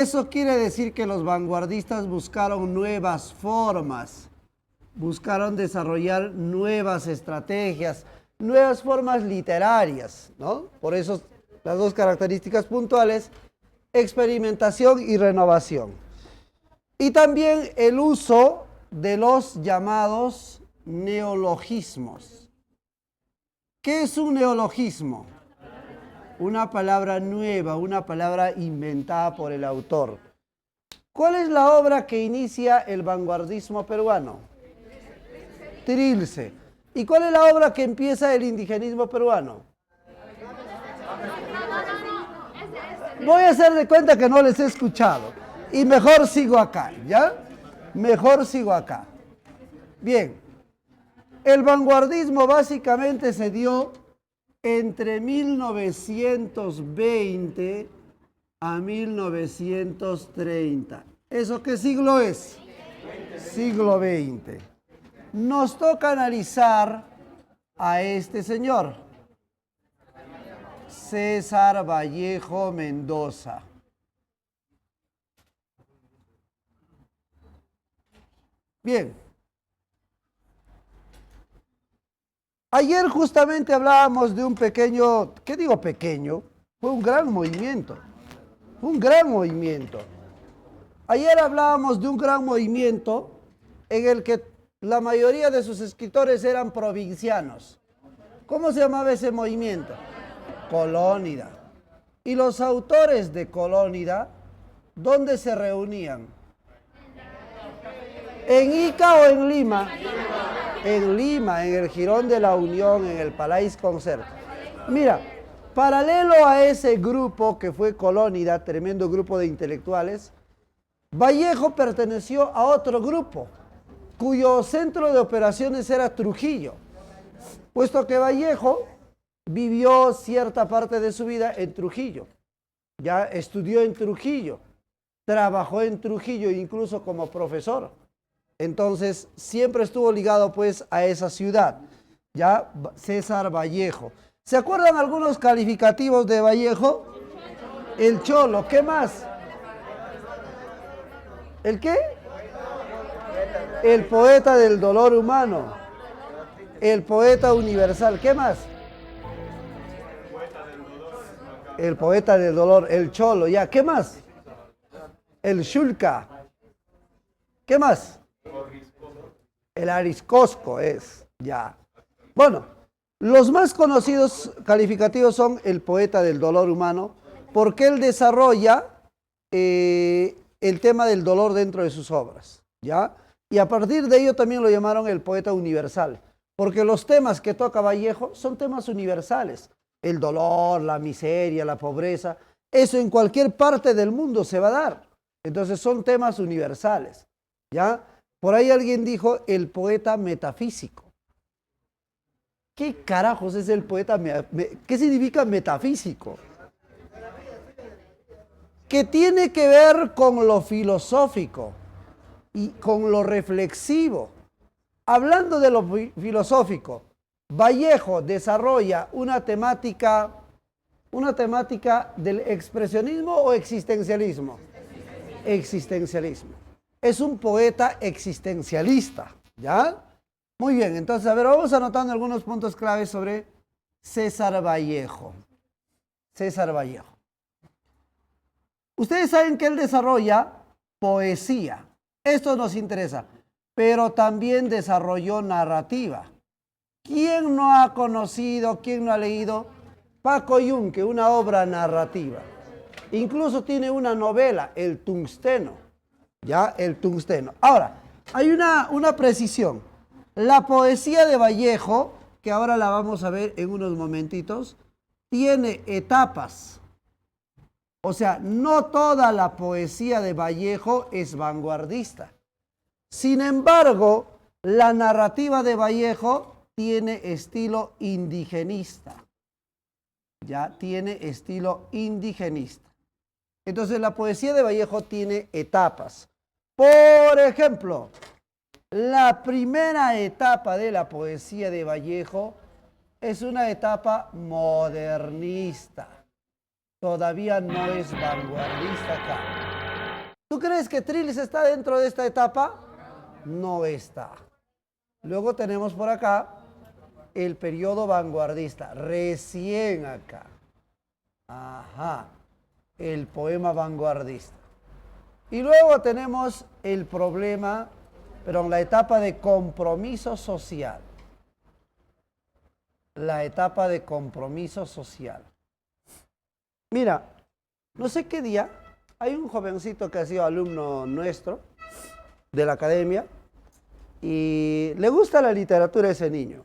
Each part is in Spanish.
Eso quiere decir que los vanguardistas buscaron nuevas formas, buscaron desarrollar nuevas estrategias, nuevas formas literarias, ¿no? Por eso las dos características puntuales, experimentación y renovación. Y también el uso de los llamados neologismos. ¿Qué es un neologismo? Una palabra nueva, una palabra inventada por el autor. ¿Cuál es la obra que inicia el vanguardismo peruano? Trilce. ¿Y cuál es la obra que empieza el indigenismo peruano? Voy a hacer de cuenta que no les he escuchado. Y mejor sigo acá, ¿ya? Mejor sigo acá. Bien. El vanguardismo básicamente se dio entre 1920 a 1930. ¿Eso qué siglo es? Siglo XX. Nos toca analizar a este señor, César Vallejo Mendoza. Bien. Ayer justamente hablábamos de un pequeño, ¿qué digo pequeño? Fue un gran movimiento. Un gran movimiento. Ayer hablábamos de un gran movimiento en el que la mayoría de sus escritores eran provincianos. ¿Cómo se llamaba ese movimiento? Colónida. Y los autores de Colónida, ¿dónde se reunían? ¿En Ica o en Lima? En Lima, en el Jirón de la Unión, en el Palais Concert. Mira, paralelo a ese grupo que fue Colónida, tremendo grupo de intelectuales, Vallejo perteneció a otro grupo, cuyo centro de operaciones era Trujillo, puesto que Vallejo vivió cierta parte de su vida en Trujillo, ya estudió en Trujillo, trabajó en Trujillo incluso como profesor. Entonces, siempre estuvo ligado pues a esa ciudad, ya César Vallejo. ¿Se acuerdan algunos calificativos de Vallejo? El Cholo, ¿qué más? ¿El qué? El poeta del dolor humano. El poeta universal, ¿qué más? El poeta del dolor, el Cholo, ya, ¿qué más? El Shulka. ¿Qué más? El Ariscosco es, ya. Bueno, los más conocidos calificativos son el poeta del dolor humano, porque él desarrolla el tema del dolor dentro de sus obras, ¿ya? Y a partir de ello también lo llamaron el poeta universal, porque los temas que toca Vallejo son temas universales. El dolor, la miseria, la pobreza, eso en cualquier parte del mundo se va a dar. Entonces son temas universales, ¿ya? Por ahí alguien dijo el poeta metafísico. ¿Qué carajos es el poeta? ¿Qué significa metafísico? Que tiene que ver con lo filosófico y con lo reflexivo. Hablando de lo filosófico, Vallejo desarrolla una temática del expresionismo o existencialismo. Existencialismo. Es un poeta existencialista, ¿ya? Muy bien, entonces, a ver, vamos anotando algunos puntos claves sobre César Vallejo. César Vallejo. Ustedes saben que él desarrolla poesía. Esto nos interesa, pero también desarrolló narrativa. ¿Quién no ha conocido, quién no ha leído Paco Yunque, una obra narrativa? Incluso tiene una novela, El Tungsteno. Ya, El Tungsteno. Ahora, hay una precisión. La poesía de Vallejo, que ahora la vamos a ver en unos momentitos, tiene etapas. O sea, no toda la poesía de Vallejo es vanguardista. Sin embargo, la narrativa de Vallejo tiene estilo indigenista. Ya, tiene estilo indigenista. Entonces, la poesía de Vallejo tiene etapas. Por ejemplo, la primera etapa de la poesía de Vallejo es una etapa modernista. Todavía no es vanguardista acá. ¿Tú crees que Trillis está dentro de esta etapa? No está. Luego tenemos por acá el periodo vanguardista, recién acá. Ajá, el poema vanguardista. Y luego tenemos el problema, pero en la etapa de compromiso social. La etapa de compromiso social. Mira, no sé qué día, hay un jovencito que ha sido alumno nuestro de la academia y le gusta la literatura a ese niño.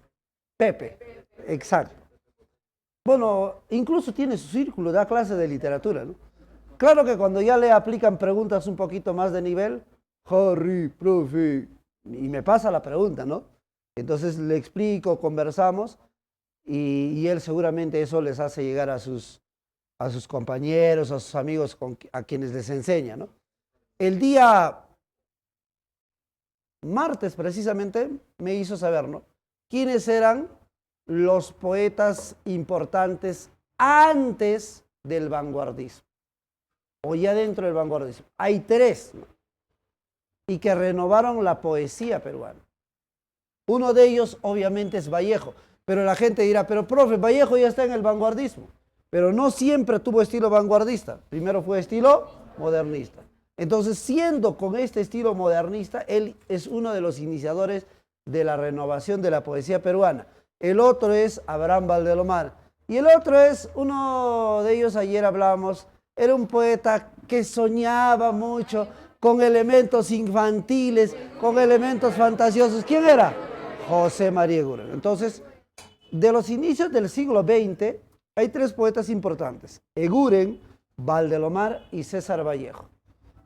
Pepe, exacto. Bueno, incluso tiene su círculo, da clases de literatura, ¿no? Claro que cuando ya le aplican preguntas un poquito más de nivel, Harry, profe, y me pasa la pregunta, ¿no? Entonces le explico, conversamos y él seguramente eso les hace llegar a sus compañeros, a sus amigos a quienes les enseña, ¿no? El día martes precisamente me hizo saber, ¿no? ¿Quiénes eran los poetas importantes antes del vanguardismo? O ya dentro del vanguardismo. Hay tres, ¿no? Y que renovaron la poesía peruana. Uno de ellos obviamente es Vallejo, pero la gente dirá, pero profe, Vallejo ya está en el vanguardismo, pero no siempre tuvo estilo vanguardista, primero fue estilo modernista. Entonces, siendo con este estilo modernista, él es uno de los iniciadores de la renovación de la poesía peruana. El otro es Abraham Valdelomar. Y el otro es, uno de ellos ayer hablábamos, era un poeta que soñaba mucho con elementos infantiles, con elementos fantasiosos. ¿Quién era? José María Eguren. Entonces, de los inicios del siglo XX, hay tres poetas importantes: Eguren, Valdelomar y César Vallejo.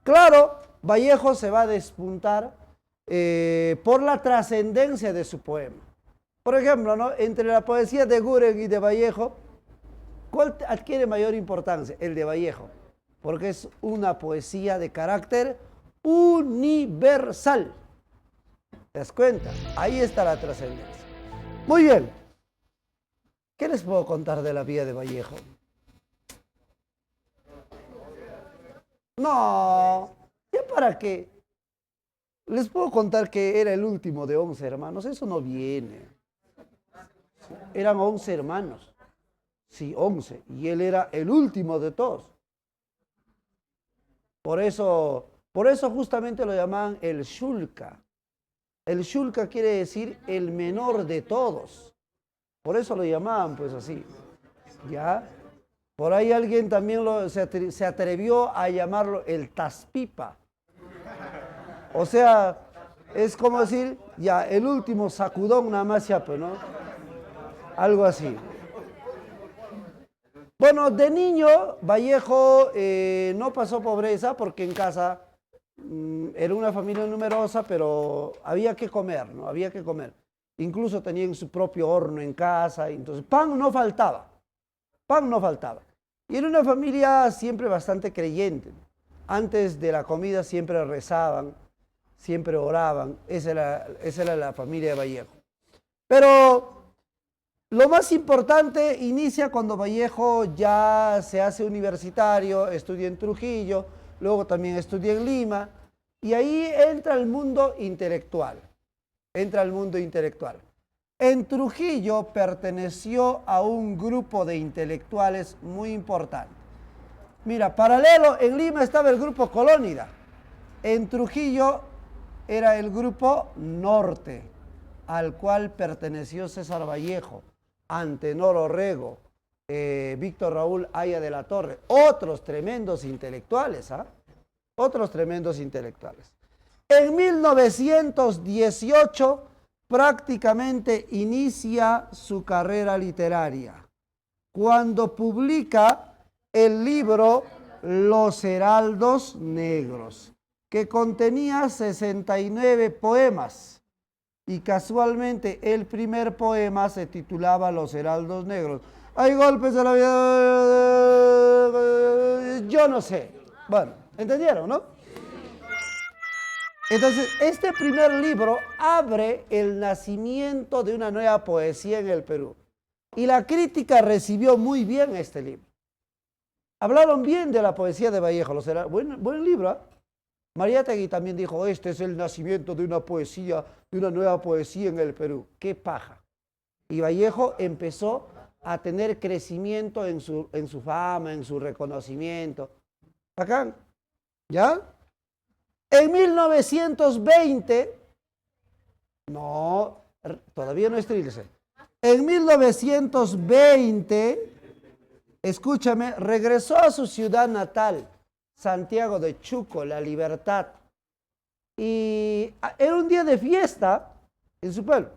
Claro, Vallejo se va a despuntar por la trascendencia de su poema. Por ejemplo, ¿no? Entre la poesía de Eguren y de Vallejo, ¿cuál adquiere mayor importancia? El de Vallejo, porque es una poesía de carácter universal. ¿Te das cuenta? Ahí está la trascendencia. Muy bien. ¿Qué les puedo contar de la vida de Vallejo? No, ¿ya para qué? Les puedo contar que era el último de 11 hermanos. Eso no viene. Eran 11 hermanos. Sí, 11. Y él era el último de todos. Por eso justamente lo llamaban el Shulka. El Shulka quiere decir el menor de todos. Por eso lo llamaban pues así. ¿Ya? Por ahí alguien también se atrevió a llamarlo el Taspipa. O sea, es como decir, ya, el último sacudón nada más ya, pues, ¿no? Algo así. Bueno, de niño, Vallejo no pasó pobreza porque en casa era una familia numerosa, pero había que comer, ¿no? Había que comer. Incluso tenían su propio horno en casa, entonces pan no faltaba. Pan no faltaba. Y era una familia siempre bastante creyente. Antes de la comida siempre rezaban, siempre oraban. Esa era la familia de Vallejo. Pero lo más importante inicia cuando Vallejo ya se hace universitario, estudia en Trujillo, luego también estudia en Lima, y ahí entra al mundo intelectual. Entra al mundo intelectual. En Trujillo perteneció a un grupo de intelectuales muy importante. Mira, paralelo, en Lima estaba el grupo Colónida. En Trujillo era el grupo Norte, al cual perteneció César Vallejo, Antenor Orrego, Víctor Raúl Haya de la Torre. Otros tremendos intelectuales, ¿ah? Otros tremendos intelectuales. En 1918 prácticamente inicia su carrera literaria, cuando publica el libro Los Heraldos Negros, que contenía 69 poemas, y casualmente el primer poema se titulaba Los Heraldos Negros. Hay golpes de la vida, yo no sé. Bueno, ¿entendieron, no? Entonces, este primer libro abre el nacimiento de una nueva poesía en el Perú. Y la crítica recibió muy bien este libro. Hablaron bien de la poesía de Vallejo. Buen libro, ¿eh? Mariátegui también dijo, este es el nacimiento de una poesía, de una nueva poesía en el Perú. ¡Qué paja! Y Vallejo empezó a tener crecimiento en su fama, en su reconocimiento. Bacán, ¿ya? En 1920, no, todavía no es Trilce. En 1920, escúchame, regresó a su ciudad natal, Santiago de Chuco, La Libertad. Y era un día de fiesta en su pueblo.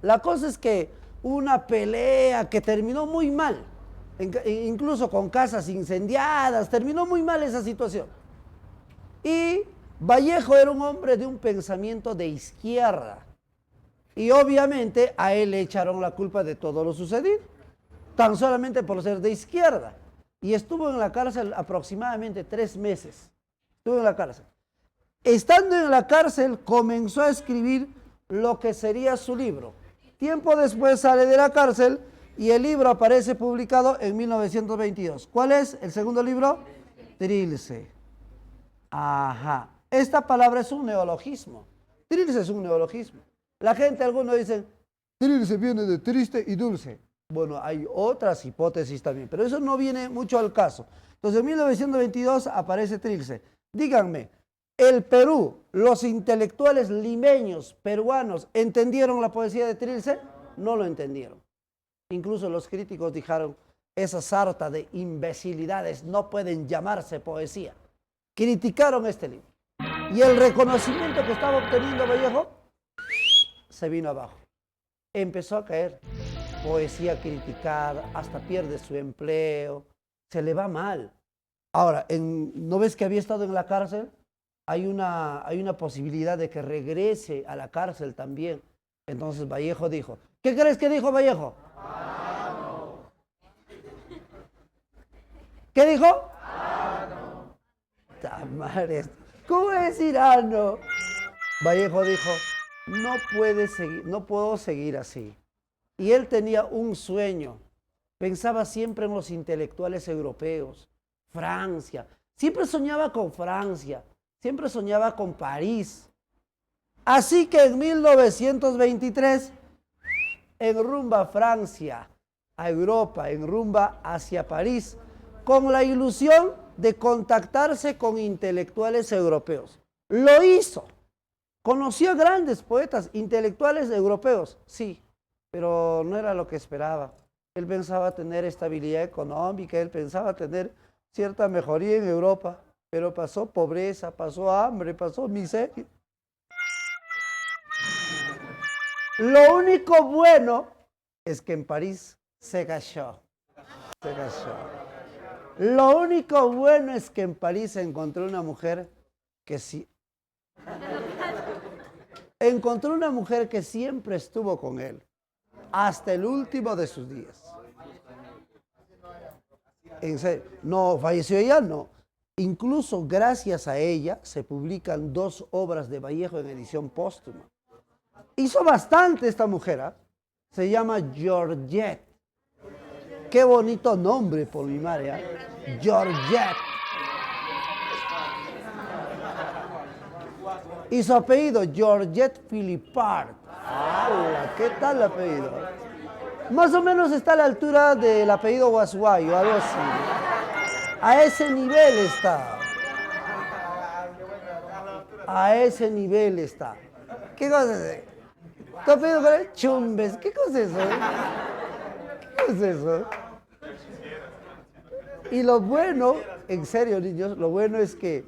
La cosa es que hubo una pelea que terminó muy mal, incluso con casas incendiadas, terminó muy mal esa situación. Y Vallejo era un hombre de un pensamiento de izquierda. Y obviamente a él le echaron la culpa de todo lo sucedido, tan solamente por ser de izquierda. Y estuvo en la cárcel aproximadamente 3 meses. Estuvo en la cárcel. Estando en la cárcel, comenzó a escribir lo que sería su libro. Tiempo después sale de la cárcel y el libro aparece publicado en 1922. ¿Cuál es el segundo libro? Trilce. Ajá. Esta palabra es un neologismo. Trilce es un neologismo. La gente, algunos dicen, trilce viene de triste y dulce. Bueno, hay otras hipótesis también, pero eso no viene mucho al caso. Entonces, en 1922 aparece Trilce. Díganme, ¿el Perú, los intelectuales limeños, peruanos, entendieron la poesía de Trilce? No lo entendieron. Incluso los críticos dijeron, esa sarta de imbecilidades no pueden llamarse poesía. Criticaron este libro. Y el reconocimiento que estaba obteniendo Vallejo se vino abajo. Empezó a caer. Poesía criticada, hasta pierde su empleo, se le va mal. Ahora, ¿no ves que había estado en la cárcel? Hay una posibilidad de que regrese a la cárcel también. Entonces Vallejo dijo, ¿qué crees que dijo Vallejo? Ah, no. ¿Qué dijo? Ah, no. Tamares. ¿Cómo decir ah, no? Vallejo dijo, no puedo seguir así. Y él tenía un sueño. Pensaba siempre en los intelectuales europeos, Francia. Siempre soñaba con Francia, siempre soñaba con París. Así que en 1923, en rumba a Francia, a Europa, en rumba hacia París, con la ilusión de contactarse con intelectuales europeos. Lo hizo. Conoció a grandes poetas, intelectuales europeos, sí, pero no era lo que esperaba. Él pensaba tener estabilidad económica, él pensaba tener cierta mejoría en Europa, pero pasó pobreza, pasó hambre, pasó miseria. Lo único bueno es que en París se cayó. Se cayó. Lo único bueno es que en París encontró una mujer que sí. Encontró una mujer que siempre estuvo con él, hasta el último de sus días. En serio, no falleció ella, no. Incluso gracias a ella se publican 2 obras de Vallejo en edición póstuma. Hizo bastante esta mujer, ¿eh? Se llama Georgette. Qué bonito nombre por mi madre, ¿eh? Georgette. Y su apellido, Georgette Philippard. ¡Hala! ¿Qué tal el apellido? Más o menos está a la altura del apellido Guasuayo, algo así. A ese nivel está. A ese nivel está. ¿Qué cosa es eso? ¿Tu apellido cuál es? Chumbes. ¿Qué cosa es eso? ¿Qué cosa es eso? Y lo bueno, en serio, niños, lo bueno es que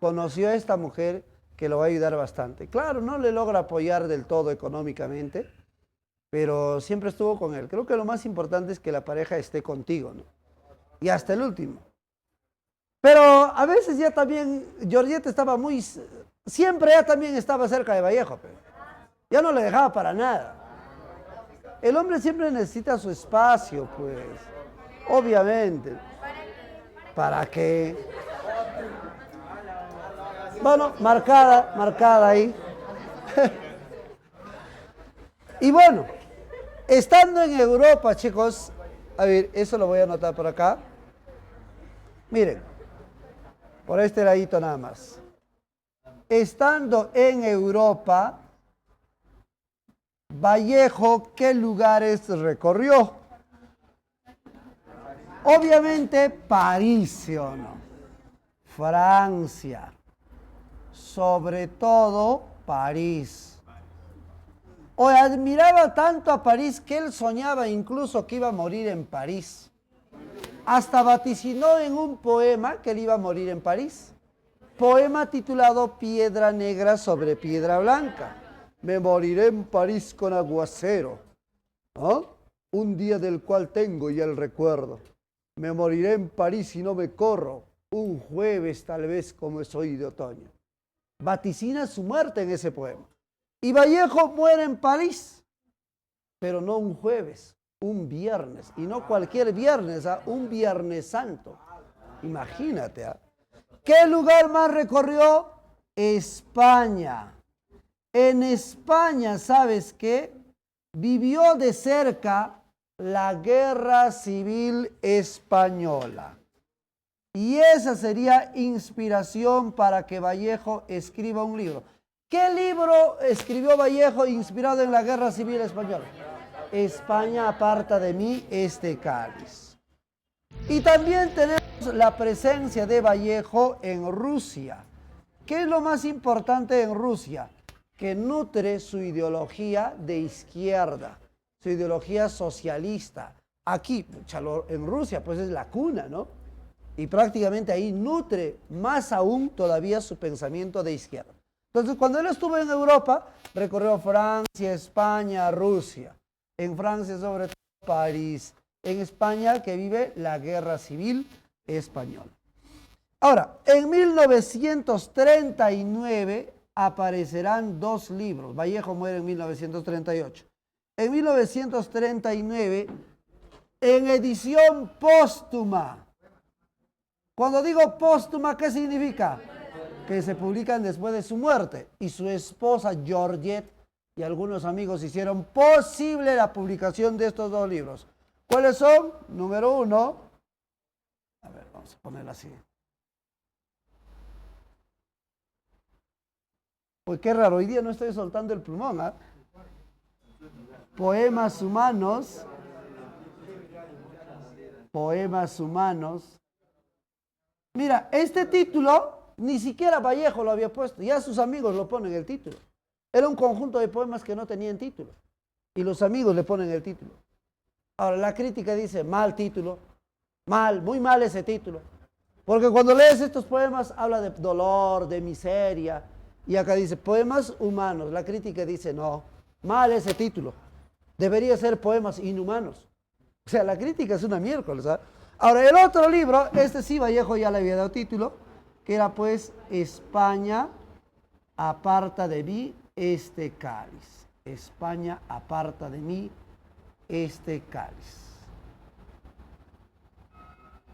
conoció a esta mujer que lo va a ayudar bastante. Claro, no le logra apoyar del todo económicamente, pero siempre estuvo con él. Creo que lo más importante es que la pareja esté contigo, ¿no? Y hasta el último. Pero a veces ya también, Georgette estaba muy... Siempre ya también estaba cerca de Vallejo, pero ya no le dejaba para nada. El hombre siempre necesita su espacio, pues. Obviamente. ¿Para qué? Bueno, marcada ahí. Y bueno, estando en Europa, chicos, a ver, eso lo voy a anotar por acá. Miren, por este ladito nada más. estando en Europa, Vallejo, ¿qué lugares recorrió? Obviamente París, ¿sí o no? Francia, sobre todo París. O admiraba tanto a París que él soñaba incluso que iba a morir en París. Hasta vaticinó en un poema que él iba a morir en París. Poema titulado Piedra negra sobre piedra blanca. Me moriré en París con aguacero, ¿no? Un día del cual tengo ya el recuerdo. Me moriré en París y no me corro. Un jueves tal vez como soy de otoño. Vaticina su muerte en ese poema. Y Vallejo muere en París, pero no un jueves, un viernes. Y no cualquier viernes, un Viernes Santo. Imagínate, ¿ah? ¿Qué lugar más recorrió? España. En España, ¿sabes qué? Vivió de cerca la Guerra Civil Española. Y esa sería inspiración para que Vallejo escriba un libro. ¿Qué libro escribió Vallejo inspirado en la Guerra Civil Española? España aparta de mí este cáliz. Y también tenemos la presencia de Vallejo en Rusia. ¿Qué es lo más importante en Rusia? Que nutre su ideología de izquierda, su ideología socialista. Aquí, en Rusia, pues es la cuna, ¿no? Y prácticamente ahí nutre más aún todavía su pensamiento de izquierda. Entonces, cuando él estuvo en Europa, recorrió Francia, España, Rusia. En Francia, sobre todo, París. En España, que vive la Guerra Civil Española. Ahora, en 1939 aparecerán dos libros. Vallejo muere en 1938. En 1939, en edición póstuma. Cuando digo póstuma, ¿qué significa? Que se publican después de su muerte. Y su esposa Georgette y algunos amigos hicieron posible la publicación de estos dos libros. ¿Cuáles son? Número uno. A ver, vamos a ponerlo así. Pues qué raro, hoy día no estoy soltando el plumón, ¿eh? Poemas humanos. Poemas humanos. Mira, este título ni siquiera Vallejo lo había puesto, ya sus amigos lo ponen el título. Era un conjunto de poemas que no tenían título y los amigos le ponen el título. Ahora, la crítica dice, mal título, mal, muy mal ese título. Porque cuando lees estos poemas habla de dolor, de miseria, y acá dice poemas humanos. La crítica dice, no, mal ese título. Debería ser poemas inhumanos. O sea, la crítica es una miércoles, ¿sabes? Ahora, el otro libro, este sí Vallejo ya le había dado título, que era pues España aparta de mí este cáliz. España aparta de mí este cáliz.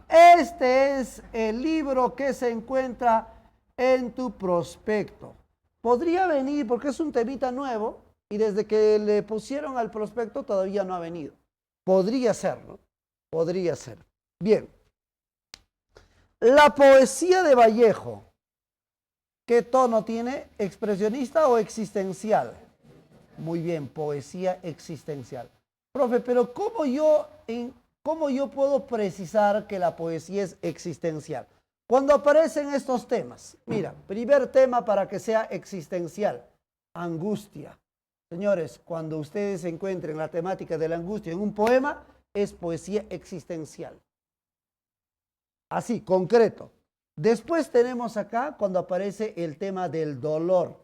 Este es el libro que se encuentra en tu prospecto. Podría venir porque es un temita nuevo y desde que le pusieron al prospecto todavía no ha venido. Podría ser, ¿no? Podría ser. Bien. La poesía de Vallejo, ¿qué tono tiene? ¿Expresionista o existencial? Muy bien, poesía existencial. Profe, pero ¿cómo yo puedo precisar que la poesía es existencial? Cuando aparecen estos temas, mira, primer tema para que sea existencial, angustia. Señores, cuando ustedes encuentren la temática de la angustia en un poema, es poesía existencial. Así, concreto. Después tenemos acá cuando aparece el tema del dolor.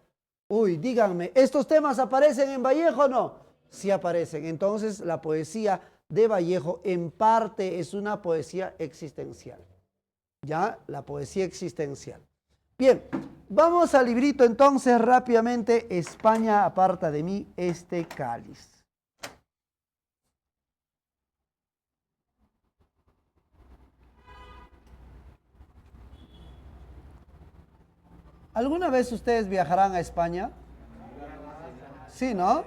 Uy, díganme, ¿estos temas aparecen en Vallejo o no? Sí aparecen. Entonces, la poesía de Vallejo en parte es una poesía existencial. ¿Ya? La poesía existencial. Bien, vamos al librito entonces rápidamente. España aparta de mí este cáliz. ¿Alguna vez ustedes viajarán a España? Sí, ¿no?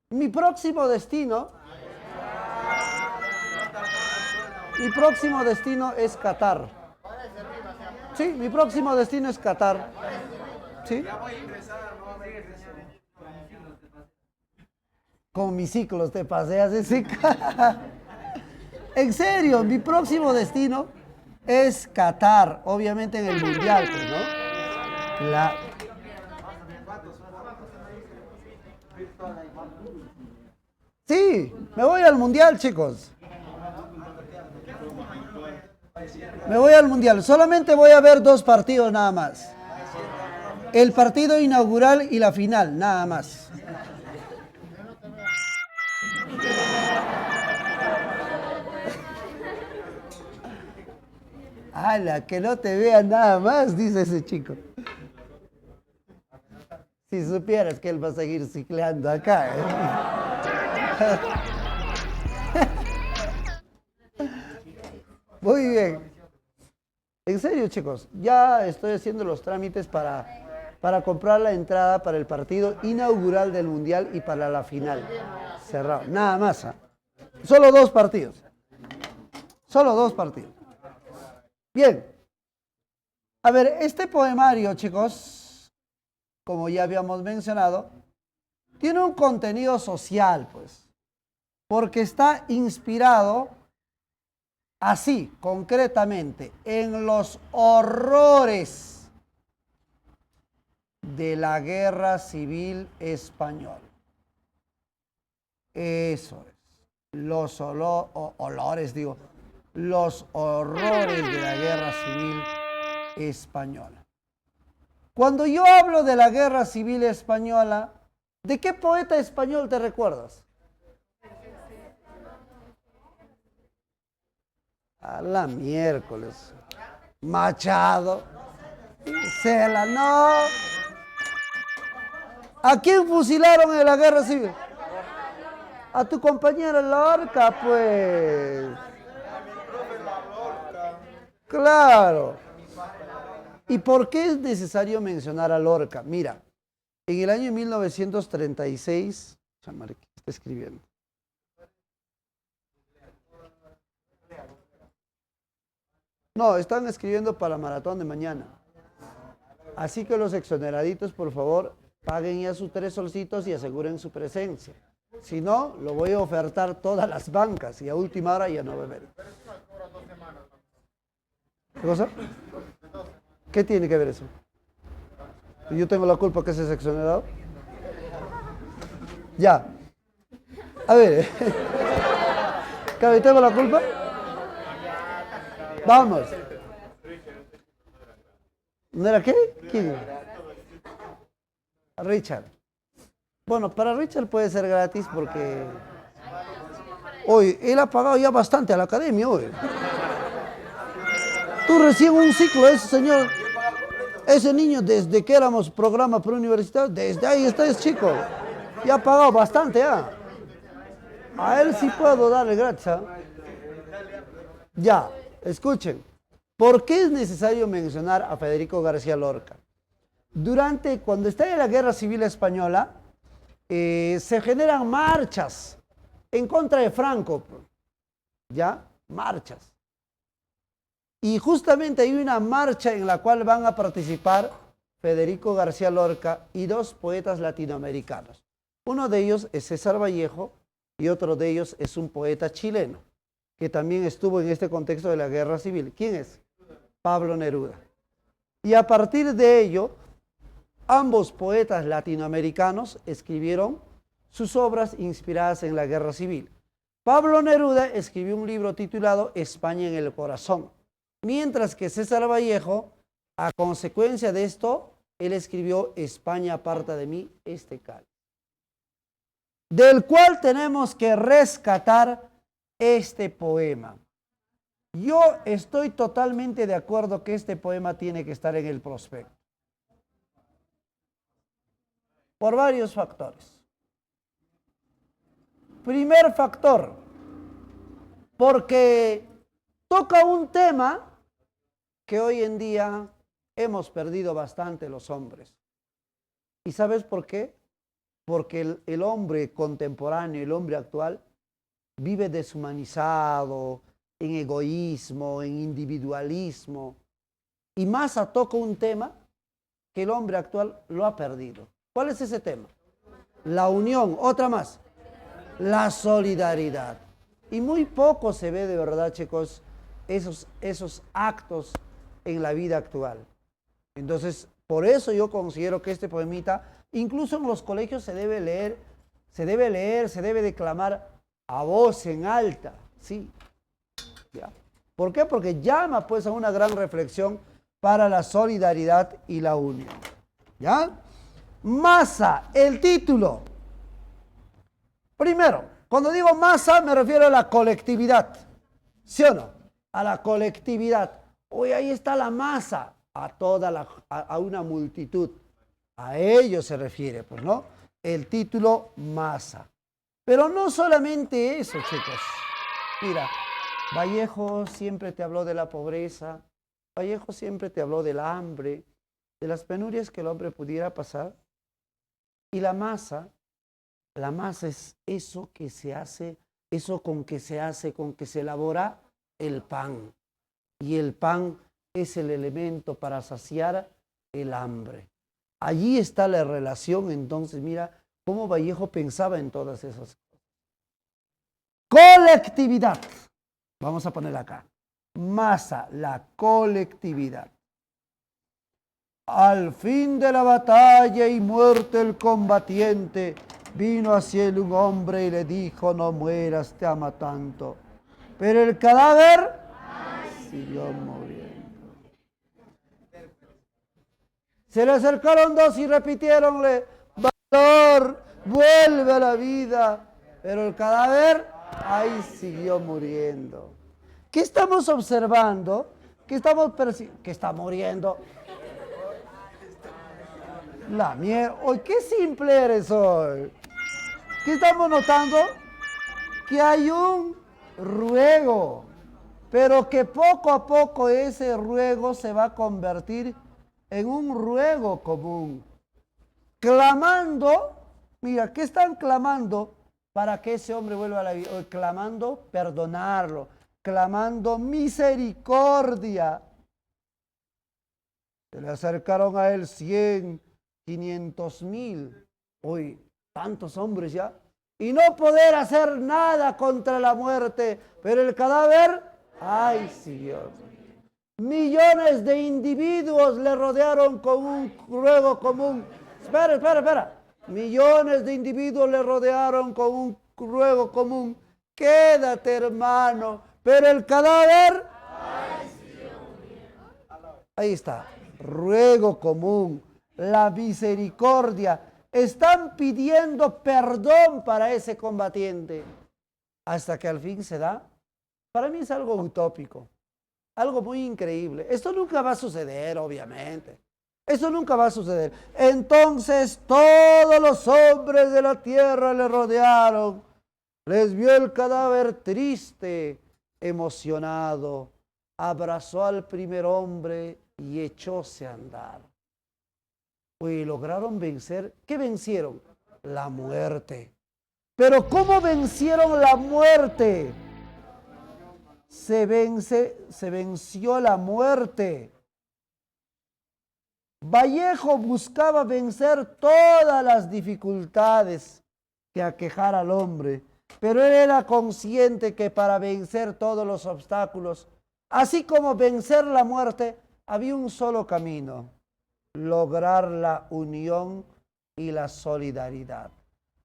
Mi próximo destino Mi próximo destino es Qatar. Sí, mi próximo destino es Qatar. ¿Sí? Con mis ciclos te paseas ese. En serio, mi próximo destino es Qatar, obviamente en el Mundial, pues, ¿no? Sí, me voy al Mundial, chicos. Me voy al Mundial. Solamente voy a ver dos partidos nada más. El partido inaugural y la final, nada más. ¡Hala! Que no te vean nada más, dice ese chico. Si supieras que él va a seguir cicleando acá. Muy bien. En serio, chicos, ya estoy haciendo los trámites para comprar la entrada para el partido inaugural del Mundial y para la final. Cerrado. Nada más. ¿Ah? Solo dos partidos. Solo dos partidos. Bien. A ver, este poemario, chicos, como ya habíamos mencionado, tiene un contenido social, pues, porque está inspirado así, concretamente, en los horrores de la Guerra Civil Española. Eso es. Los olores, digo, los horrores de la Guerra Civil Española. Cuando yo hablo de la Guerra Civil Española, ¿de qué poeta español te recuerdas? A la miércoles. Machado. Cela, no. ¿A quién fusilaron en la Guerra Civil? A tu compañera Lorca, pues. Claro. ¿Y por qué es necesario mencionar a Lorca? Mira, en el año 1936, ¿qué está escribiendo? No, están escribiendo para Maratón de mañana. Así que los exoneraditos, por favor, paguen ya sus 3 solcitos y aseguren su presencia. Si no, lo voy a ofertar todas las bancas y a última hora ya no va a haber. ¿Qué cosa? ¿Qué tiene que ver eso? ¿Yo tengo la culpa que ese es exonerado? Ya. A ver. ¿Tengo la culpa? Vamos. ¿No era qué? ¿Quién? Richard. Bueno, para Richard puede ser gratis porque hoy él ha pagado ya bastante a la academia hoy. Tú recién un ciclo, ese señor, ese niño desde que éramos programa preuniversitario, desde ahí está ese chico. Ya ha pagado bastante ya. A él sí puedo darle gratis. ¿Eh? Ya, escuchen. ¿Por qué es necesario mencionar a Federico García Lorca? Cuando está en la Guerra Civil Española, se generan marchas en contra de Franco. ¿Ya? Marchas. Y justamente hay una marcha en la cual van a participar Federico García Lorca y 2 poetas latinoamericanos. Uno de ellos es César Vallejo y otro de ellos es un poeta chileno que también estuvo en este contexto de la Guerra Civil. ¿Quién es? Pablo Neruda. Y a partir de ello, ambos poetas latinoamericanos escribieron sus obras inspiradas en la Guerra Civil. Pablo Neruda escribió un libro titulado España en el corazón, mientras que César Vallejo, a consecuencia de esto, él escribió España aparta de mí este cáliz, del cual tenemos que rescatar este poema. Yo estoy totalmente de acuerdo que este poema tiene que estar en el prospecto. Por varios factores. Primer factor, porque toca un tema que hoy en día hemos perdido bastante los hombres. ¿Y sabes por qué? Porque el hombre contemporáneo, el hombre actual, vive deshumanizado, en egoísmo, en individualismo. Y Massa toca un tema que el hombre actual lo ha perdido. ¿Cuál es ese tema? La unión, otra más, la solidaridad. Y muy poco se ve de verdad, chicos, esos actos en la vida actual. Entonces, por eso yo considero que este poemita, incluso en los colegios se debe leer, se debe declamar a voz en alta, ¿sí? ¿Ya? ¿Por qué? Porque llama pues a una gran reflexión para la solidaridad y la unión. ¿Ya? Massa, el título. Primero, cuando digo masa me refiero a la colectividad. ¿Sí o no? A la colectividad. Hoy ahí está la masa, a una multitud. A ello se refiere, pues, ¿no? El título masa. Pero no solamente eso, chicos. Mira, Vallejo siempre te habló de la pobreza. Vallejo siempre te habló del hambre, de las penurias que el hombre pudiera pasar. Y la masa es eso que se hace, eso con que se elabora el pan. Y el pan es el elemento para saciar el hambre. Allí está la relación, entonces, mira cómo Vallejo pensaba en todas esas cosas. Colectividad. Vamos a poner acá. Masa, la colectividad. Al fin de la batalla y muerto el combatiente, vino hacia él un hombre y le dijo, no mueras, te ama tanto. Pero el cadáver siguió muriendo. Se le acercaron dos y repitiéronle, valor, vuelve a la vida. Pero el cadáver ahí siguió muriendo. ¿Qué estamos observando? ¿Qué está muriendo? La mierda. Hoy, qué simple eres hoy. ¿Qué estamos notando? Que hay un ruego, pero que poco a poco ese ruego se va a convertir en un ruego común. Clamando, mira, ¿qué están clamando para que ese hombre vuelva a la vida? Hoy clamando perdonarlo, clamando misericordia. Se le acercaron a él 100, 500,000. Hoy, tantos hombres ya. Y no poder hacer nada contra la muerte. Pero el cadáver, ¡ay, siguió! Millones de individuos le rodearon con un ruego común. Espera. Millones de individuos le rodearon con un ruego común. Quédate, hermano. Pero el cadáver, ahí está. Ruego común. La misericordia. Están pidiendo perdón para ese combatiente. Hasta que al fin se da. Para mí es algo utópico. Algo muy increíble. Esto nunca va a suceder, obviamente. Eso nunca va a suceder. Entonces todos los hombres de la tierra le rodearon. Les vio el cadáver triste, emocionado. Abrazó al primer hombre y echóse a andar. Y lograron vencer. ¿Qué vencieron? La muerte. Pero ¿cómo vencieron la muerte? Se venció la muerte. Vallejo buscaba vencer todas las dificultades que aquejara al hombre, pero él era consciente que para vencer todos los obstáculos, así como vencer la muerte, había un solo camino: lograr la unión y la solidaridad.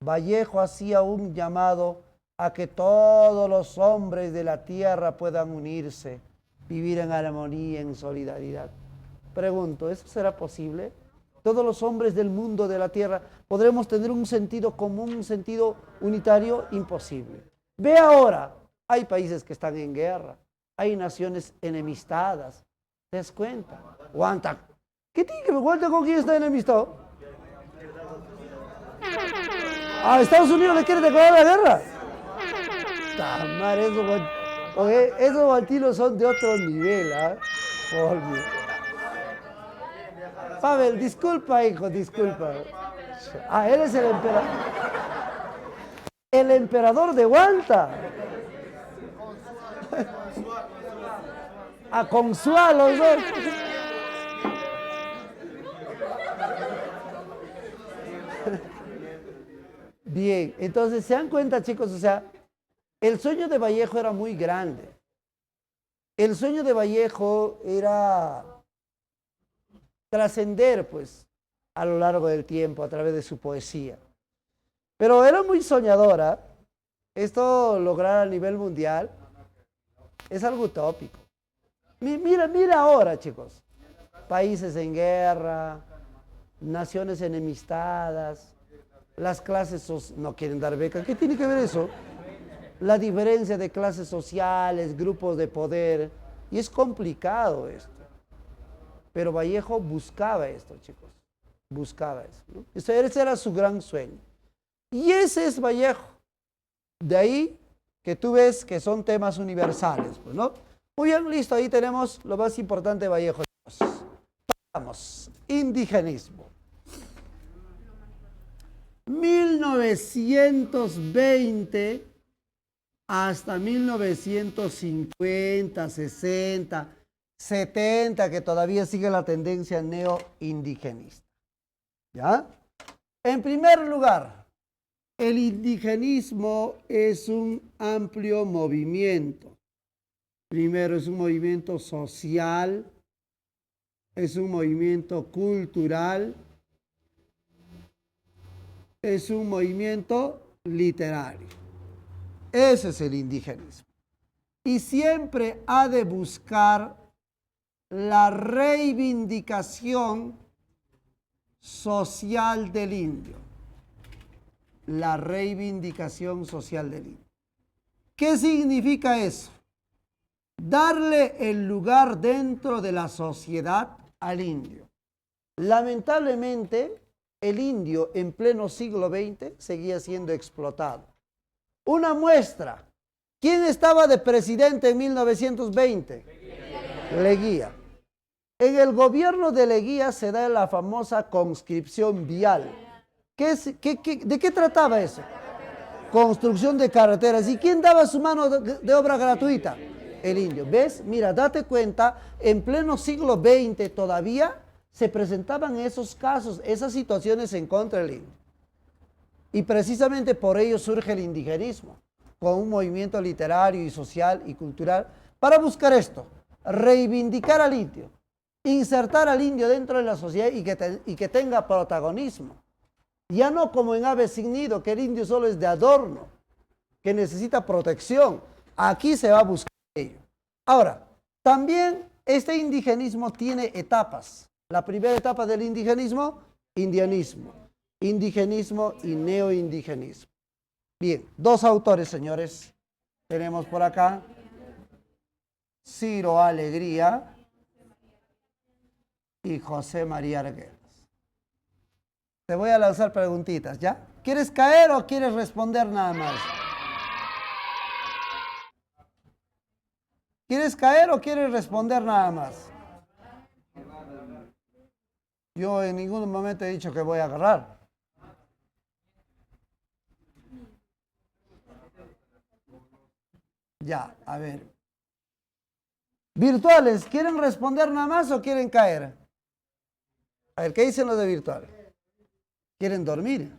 Vallejo hacía un llamado a que todos los hombres de la tierra puedan unirse, vivir en armonía, en solidaridad. Pregunto, ¿eso será posible? ¿Todos los hombres del mundo, de la tierra, podremos tener un sentido común, un sentido unitario? Imposible. Ve ahora, hay países que están en guerra, hay naciones enemistadas. ¿Te das cuenta? Aguanta. ¿Qué tiene que ver con quién está enemistado? ¿A Estados Unidos le quiere declarar la guerra? Esos guantilos son de otro nivel, ¿ah? Pavel, disculpa, hijo, disculpa. Él es el emperador. El emperador de Guanta. A Consuelo, ¿no? Bien, entonces se dan cuenta, chicos, o sea, el sueño de Vallejo era muy grande. El sueño de Vallejo era trascender, pues, a lo largo del tiempo, a través de su poesía. Pero era muy soñadora. Esto lograr a nivel mundial es algo utópico. Mira ahora, chicos. Países en guerra, naciones enemistadas, las clases no quieren dar beca. ¿Qué tiene que ver eso? La diferencia de clases sociales, grupos de poder. Y es complicado esto. Pero Vallejo buscaba esto, chicos. Buscaba eso, ¿no? Ese era su gran sueño. Y ese es Vallejo. De ahí que tú ves que son temas universales, pues, ¿no? Muy bien, listo. Ahí tenemos lo más importante de Vallejo. Vamos. Indigenismo. 1920 hasta 1950, 60, 70, que todavía sigue la tendencia neoindigenista. ¿Ya? En primer lugar, el indigenismo es un amplio movimiento. Primero, es un movimiento social, es un movimiento cultural, es un movimiento literario. Ese es el indigenismo. Y siempre ha de buscar la reivindicación social del indio. La reivindicación social del indio. ¿Qué significa eso? Darle el lugar dentro de la sociedad al indio. Lamentablemente, el indio en pleno siglo XX seguía siendo explotado. Una muestra. ¿Quién estaba de presidente en 1920? Leguía. En el gobierno de Leguía se da la famosa conscripción vial. ¿De qué trataba eso? Construcción de carreteras. ¿Y quién daba su mano de obra gratuita? El indio. ¿Ves? Mira, date cuenta, en pleno siglo XX todavía se presentaban esos casos, esas situaciones en contra del indio. Y precisamente por ello surge el indigenismo, con un movimiento literario y social y cultural, para buscar esto, reivindicar al indio, insertar al indio dentro de la sociedad y que tenga protagonismo. Ya no como en Ave sin Nido, que el indio solo es de adorno, que necesita protección. Aquí se va a buscar ello. Ahora, también este indigenismo tiene etapas. La primera etapa del indigenismo, indianismo. Indigenismo y neoindigenismo. Bien, dos autores, señores. Tenemos por acá Ciro Alegría y José María Arguedas. Te voy a lanzar preguntitas, ¿ya? ¿Quieres caer o quieres responder nada más? ¿Quieres caer o quieres responder nada más? Yo en ningún momento he dicho que voy a agarrar. Ya, a ver. Virtuales, ¿quieren responder nada más o quieren caer? A ver, ¿qué dicen los de virtual? ¿Quieren dormir?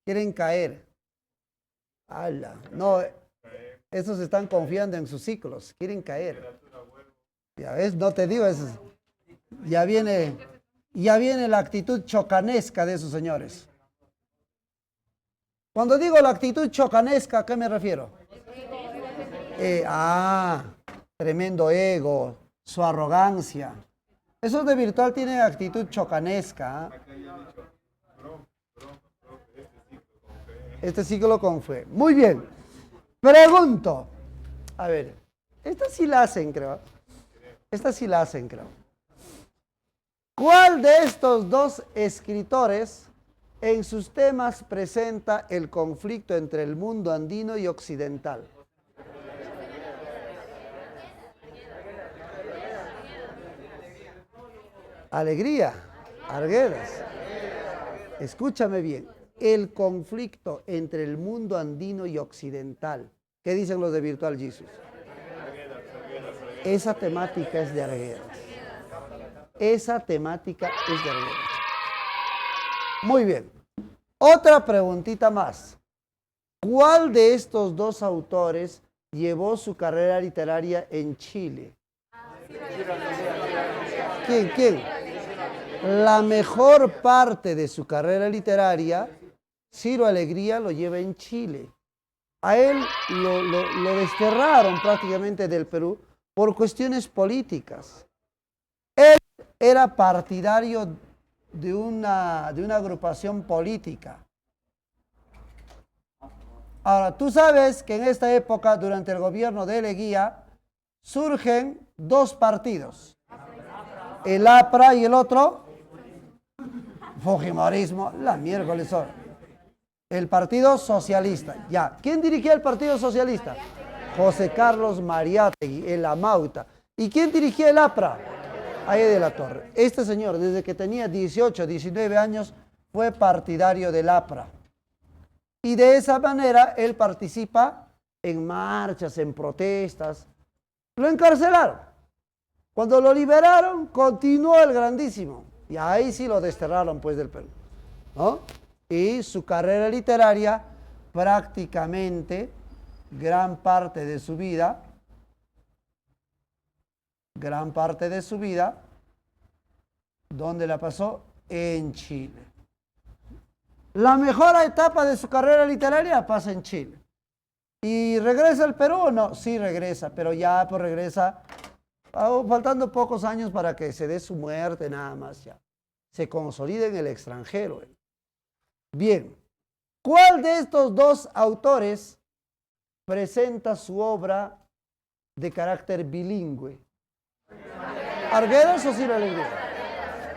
¿Quieren caer? ¡Hala! No, esos están confiando en sus ciclos, quieren caer. Ya ves, no te digo eso. Ya viene la actitud chocanesca de esos señores. Cuando digo la actitud chocanesca, ¿a qué me refiero? Tremendo ego, su arrogancia. Esos de virtual tienen actitud chocanesca. Este ciclo con fe. Muy bien. Pregunto. A ver, esta sí la hacen, creo. ¿Cuál de estos dos escritores en sus temas presenta el conflicto entre el mundo andino y occidental? Alegría, Arguedas. Escúchame bien. El conflicto entre el mundo andino y occidental. ¿Qué dicen los de Virtual Jesus? Esa temática es de Arguedas. Esa temática es de Arguedas. Muy bien. Otra preguntita más. ¿Cuál de estos dos autores llevó su carrera literaria en Chile? ¿Quién? La mejor parte de su carrera literaria, Ciro Alegría lo lleva en Chile. A él lo desterraron prácticamente del Perú por cuestiones políticas. Él era partidario de una agrupación política. Ahora, tú sabes que en esta época, durante el gobierno de Leguía, surgen dos partidos. El APRA y el otro, Fujimorismo, la miércoles hora. El Partido Socialista. Ya, ¿quién dirigía el Partido Socialista? José Carlos Mariátegui, el Amauta. ¿Y quién dirigía el APRA? Aide de la Torre. Este señor, desde que tenía 18, 19 años, fue partidario del APRA. Y de esa manera él participa en marchas, en protestas. Lo encarcelaron. Cuando lo liberaron, continuó el grandísimo. Y ahí sí lo desterraron pues del Perú, ¿no? Y su carrera literaria, prácticamente, gran parte de su vida, ¿dónde la pasó? En Chile. La mejor etapa de su carrera literaria pasa en Chile. ¿Y regresa al Perú o no? Sí regresa, pero ya pues regresa faltando pocos años para que se dé su muerte nada más ya. Se consolida en el extranjero. Bien, ¿cuál de estos dos autores presenta su obra de carácter bilingüe? ¿Arguedas o Ciro Alegría?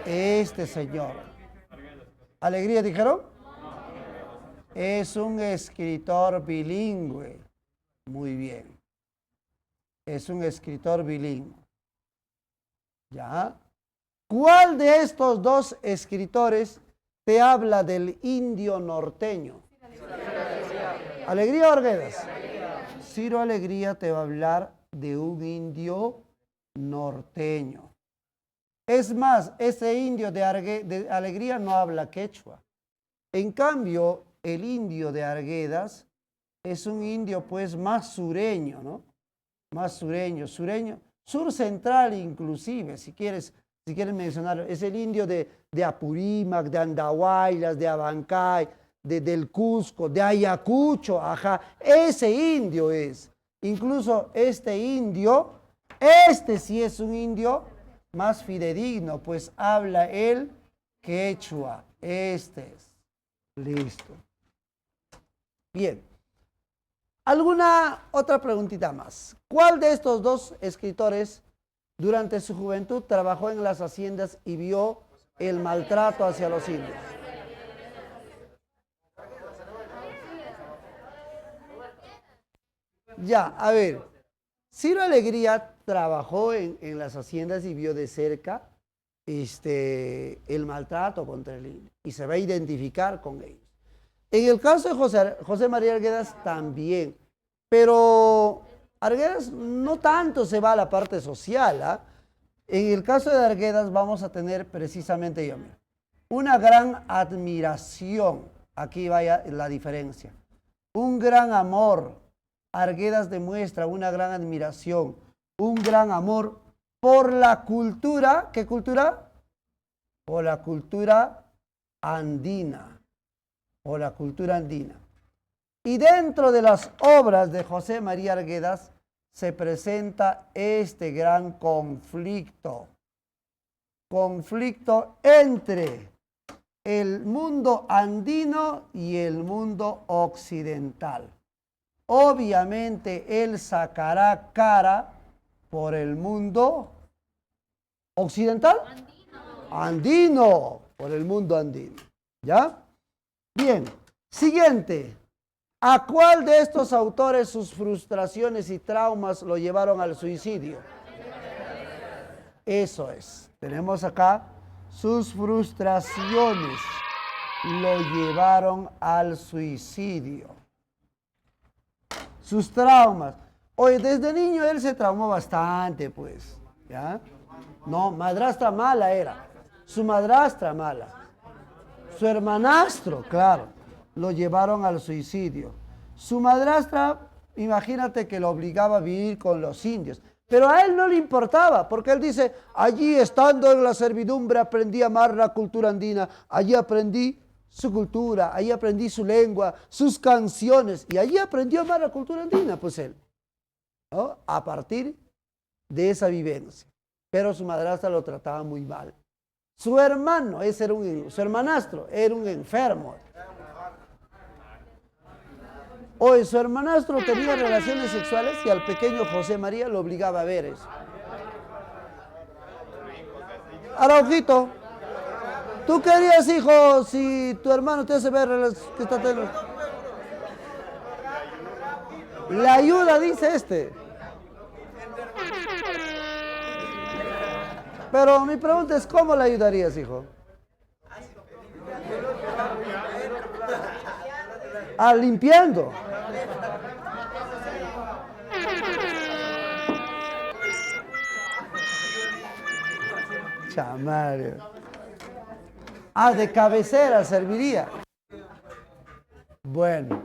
Este señor. ¿Alegría dijeron? Es un escritor bilingüe. Muy bien. Es un escritor bilingüe. ¿Ya? ¿Cuál de estos dos escritores te habla del indio norteño? ¿Alegría o Arguedas? Ciro Alegría te va a hablar de un indio norteño. Es más, ese indio de Alegría no habla quechua. En cambio, el indio de Arguedas es un indio pues más sureño, ¿no? Más sureño, sur central inclusive, si quieres mencionarlo. Es el indio de Apurímac, de Andahuaylas, de Abancay, del Cusco, de Ayacucho, ajá. Ese indio es. Incluso este sí es un indio más fidedigno, pues habla el quechua. Este es. Listo. Bien. ¿Alguna otra preguntita más? ¿Cuál de estos dos escritores durante su juventud trabajó en las haciendas y vio el maltrato hacia los indios? Ya, a ver. Ciro Alegría trabajó en las haciendas y vio de cerca el maltrato contra el indio y se va a identificar con ellos. En el caso de José María Arguedas también, pero Arguedas no tanto se va a la parte social, ¿ah? En el caso de Arguedas vamos a tener precisamente una gran admiración, aquí vaya la diferencia, un gran amor. Arguedas demuestra una gran admiración, un gran amor por la cultura. ¿Qué cultura? Por la cultura andina. Por la cultura andina. Y dentro de las obras de José María Arguedas se presenta este gran conflicto. Conflicto entre el mundo andino y el mundo occidental. Obviamente él sacará cara por el mundo occidental. Andino, por el mundo andino. ¿Ya? Bien, siguiente. ¿A cuál de estos autores sus frustraciones y traumas lo llevaron al suicidio? Eso es. Tenemos acá sus frustraciones lo llevaron al suicidio. Sus traumas. Oye, desde niño él se traumó bastante, pues, ¿ya? No, madrastra mala era. Su madrastra mala. Su hermanastro, claro, lo llevaron al suicidio. Su madrastra, imagínate que lo obligaba a vivir con los indios. Pero a él no le importaba, porque él dice, allí estando en la servidumbre aprendí a amar la cultura andina, allí aprendí su cultura, allí aprendí su lengua, sus canciones, y allí aprendió a amar la cultura andina, pues él, ¿no? A partir de esa vivencia. Pero su madrastra lo trataba muy mal. Su hermano, su hermanastro, era un enfermo. Hoy su hermanastro tenía relaciones sexuales y al pequeño José María lo obligaba a ver eso. Araujito, ¿tú querías, hijo, si tu hermano te hace ver que está teniendo? La ayuda, dice este. Pero mi pregunta es, ¿cómo le ayudarías, hijo? Ah, limpiando. Chamario. Ah, de cabecera serviría. Bueno.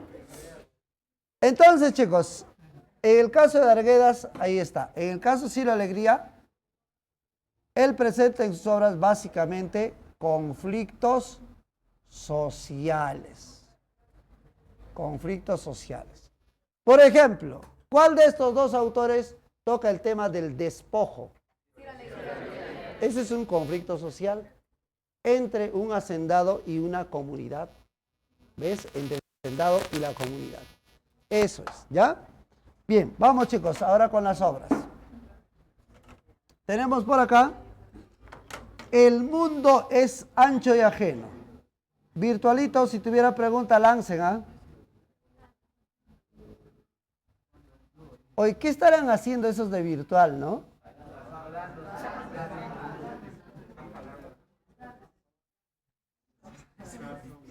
Entonces, chicos, en el caso de Arguedas, ahí está. En el caso de Ciro Alegría, él presenta en sus obras básicamente conflictos sociales. Conflictos sociales. Por ejemplo, ¿cuál de estos dos autores toca el tema del despojo? Ese es un conflicto social entre un hacendado y una comunidad. ¿Ves? Entre el hacendado y la comunidad. Eso es, ¿ya? Bien, vamos chicos, ahora con las obras. Tenemos por acá, el mundo es ancho y ajeno. Virtualito, si tuviera pregunta, lancen, ¿ah? Hoy, ¿qué estarán haciendo esos de virtual, no?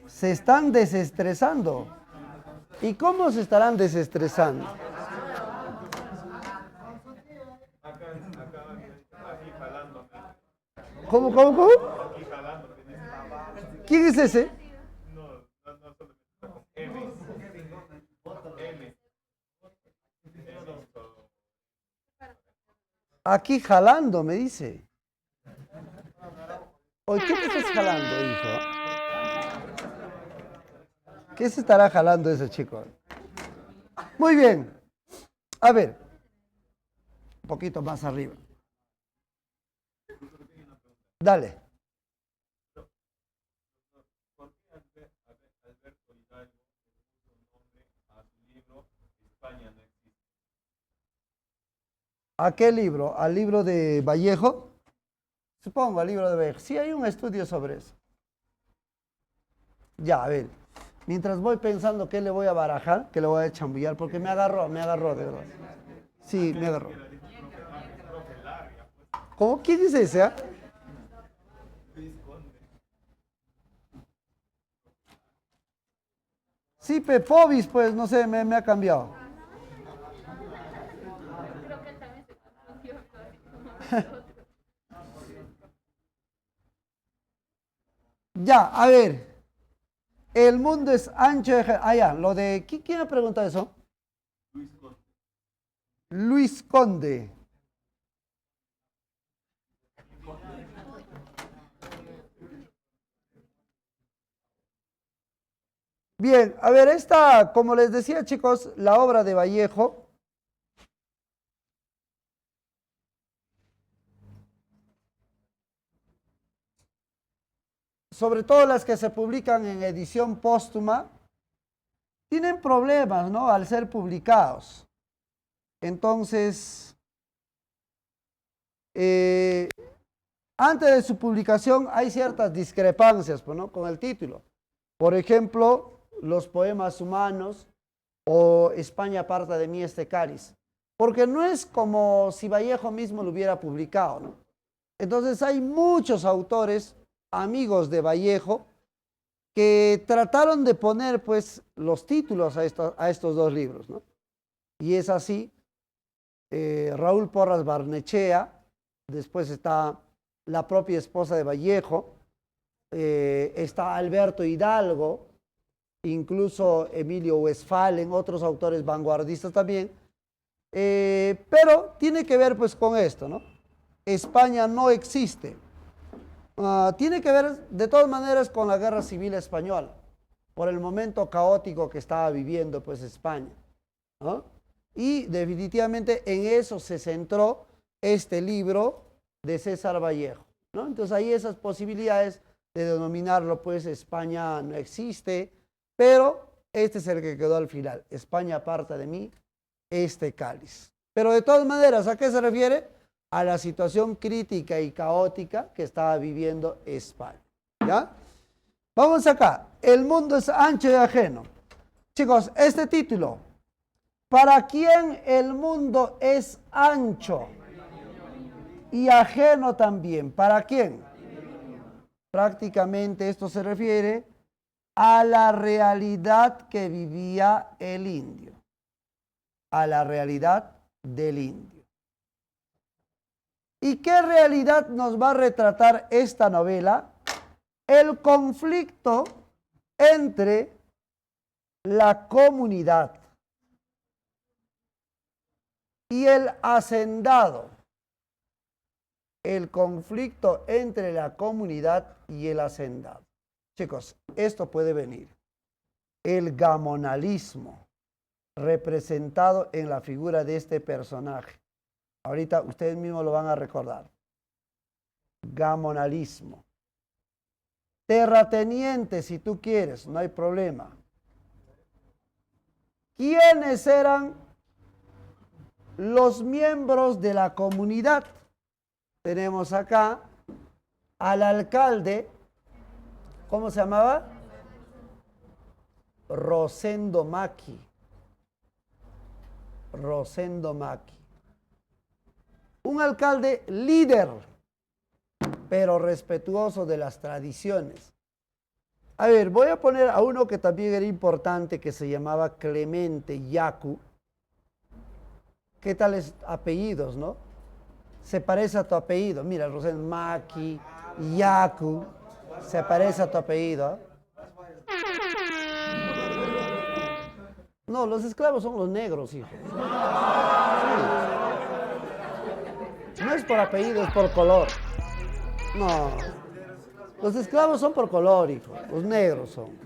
Se están desestresando. ¿Y cómo se estarán desestresando? ¿Cómo? ¿Quién es ese? Aquí jalando, me dice. Oye, ¿qué te estás jalando, hijo? ¿Qué se estará jalando ese chico? Muy bien. A ver. Un poquito más arriba. Dale. ¿A qué libro? ¿Al libro de Vallejo? Supongo, al libro de Vallejo. Sí, hay un estudio sobre eso. Ya, a ver. Mientras voy pensando qué le voy a barajar, qué le voy a chambullar, porque me agarró, de verdad. Sí, me agarró. ¿Cómo? ¿Quién dice ese? ¿Ah? Sí, Pepovis, pues, no sé, me ha cambiado. Ya, a ver. El mundo es ancho. Ah, ya, lo de. ¿Quién me pregunta eso? Luis Conde. Bien, a ver, esta, como les decía, chicos, la obra de Vallejo. Sobre todo las que se publican en edición póstuma, tienen problemas, ¿no? Al ser publicados. Entonces, antes de su publicación hay ciertas discrepancias, pues, ¿no? Con el título. Por ejemplo, Los poemas humanos o España aparta de mí este cáliz. Porque no es como si Vallejo mismo lo hubiera publicado, ¿no? Entonces hay muchos autores, amigos de Vallejo, que trataron de poner pues los títulos a estos dos libros, ¿no? Y es así Raúl Porras Barnechea, después está la propia esposa de Vallejo, está Alberto Hidalgo, incluso Emilio Westphalen, otros autores vanguardistas también, pero tiene que ver pues con esto, ¿no? España no existe. Tiene que ver de todas maneras con la Guerra Civil Española, por el momento caótico que estaba viviendo pues España, ¿no? Y definitivamente en eso se centró este libro de César Vallejo, ¿no? Entonces hay esas posibilidades de denominarlo pues España no existe, pero este es el que quedó al final. España aparta de mí este cáliz. Pero de todas maneras, ¿a qué se refiere? A la situación crítica y caótica que estaba viviendo España. ¿Ya? Vamos acá. El mundo es ancho y ajeno. Chicos, este título. ¿Para quién el mundo es ancho? Y ajeno también. ¿Para quién? Prácticamente esto se refiere a la realidad que vivía el indio. A la realidad del indio. ¿Y qué realidad nos va a retratar esta novela? El conflicto entre la comunidad y el hacendado. El conflicto entre la comunidad y el hacendado. Chicos, esto puede venir. El gamonalismo, representado en la figura de este personaje. Ahorita ustedes mismos lo van a recordar. Gamonalismo. Terrateniente, si tú quieres, no hay problema. ¿Quiénes eran los miembros de la comunidad? Tenemos acá al alcalde, ¿cómo se llamaba? Rosendo Maki. Rosendo Maki. Un alcalde líder, pero respetuoso de las tradiciones. A ver, voy a poner a uno que también era importante, que se llamaba Clemente Yacu. ¿Qué tales apellidos, no? Se parece a tu apellido. Mira, Rosendo Maki, Yacu, se parece a tu apellido. No, los esclavos son los negros, hijo. No es por apellido, es por color. No. Los esclavos son por color, hijo. Los negros son.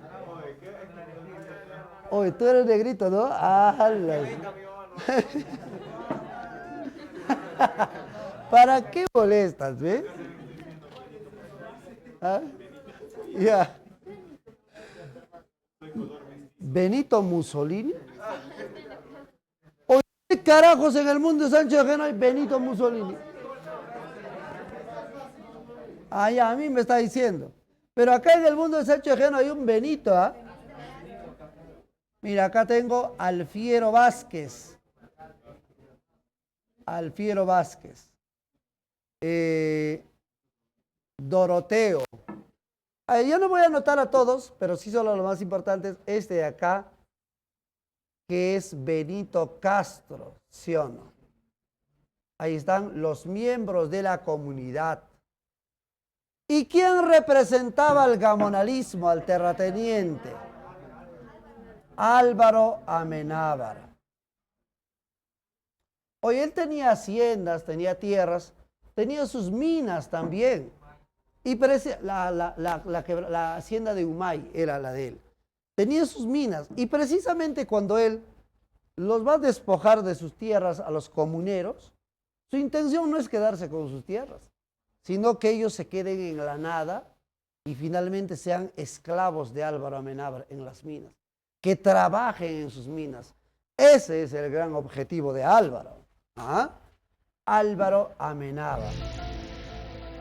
Oye, tú eres negrito, ¿no? ¿Para qué molestas, ves? ¿Ah? Ya. Benito Mussolini. Oye, ¿qué carajos en el mundo de Sánchez Ajeno hay Benito Mussolini? Ah, ya, a mí me está diciendo. Pero acá en el mundo de Sánchez Ajeno hay un Benito, ¿ah? Mira, acá tengo Alfiero Vázquez. Alfiero Vázquez. Doroteo. Yo no voy a anotar a todos, pero sí solo los más importantes. Este de acá, que es Benito Castro, ¿sí o no? Ahí están los miembros de la comunidad. ¿Y quién representaba al gamonalismo, al terrateniente? Álvaro Amenábar. Hoy él tenía haciendas, tenía tierras, tenía sus minas también. Y la hacienda de Humay era la de él. Tenía sus minas. Y precisamente cuando él los va a despojar de sus tierras a los comuneros, su intención no es quedarse con sus tierras, sino que ellos se queden en la nada y finalmente sean esclavos de Álvaro Amenábar en las minas, que trabajen en sus minas. Ese es el gran objetivo de Álvaro. ¿Ah? Álvaro Amenábar.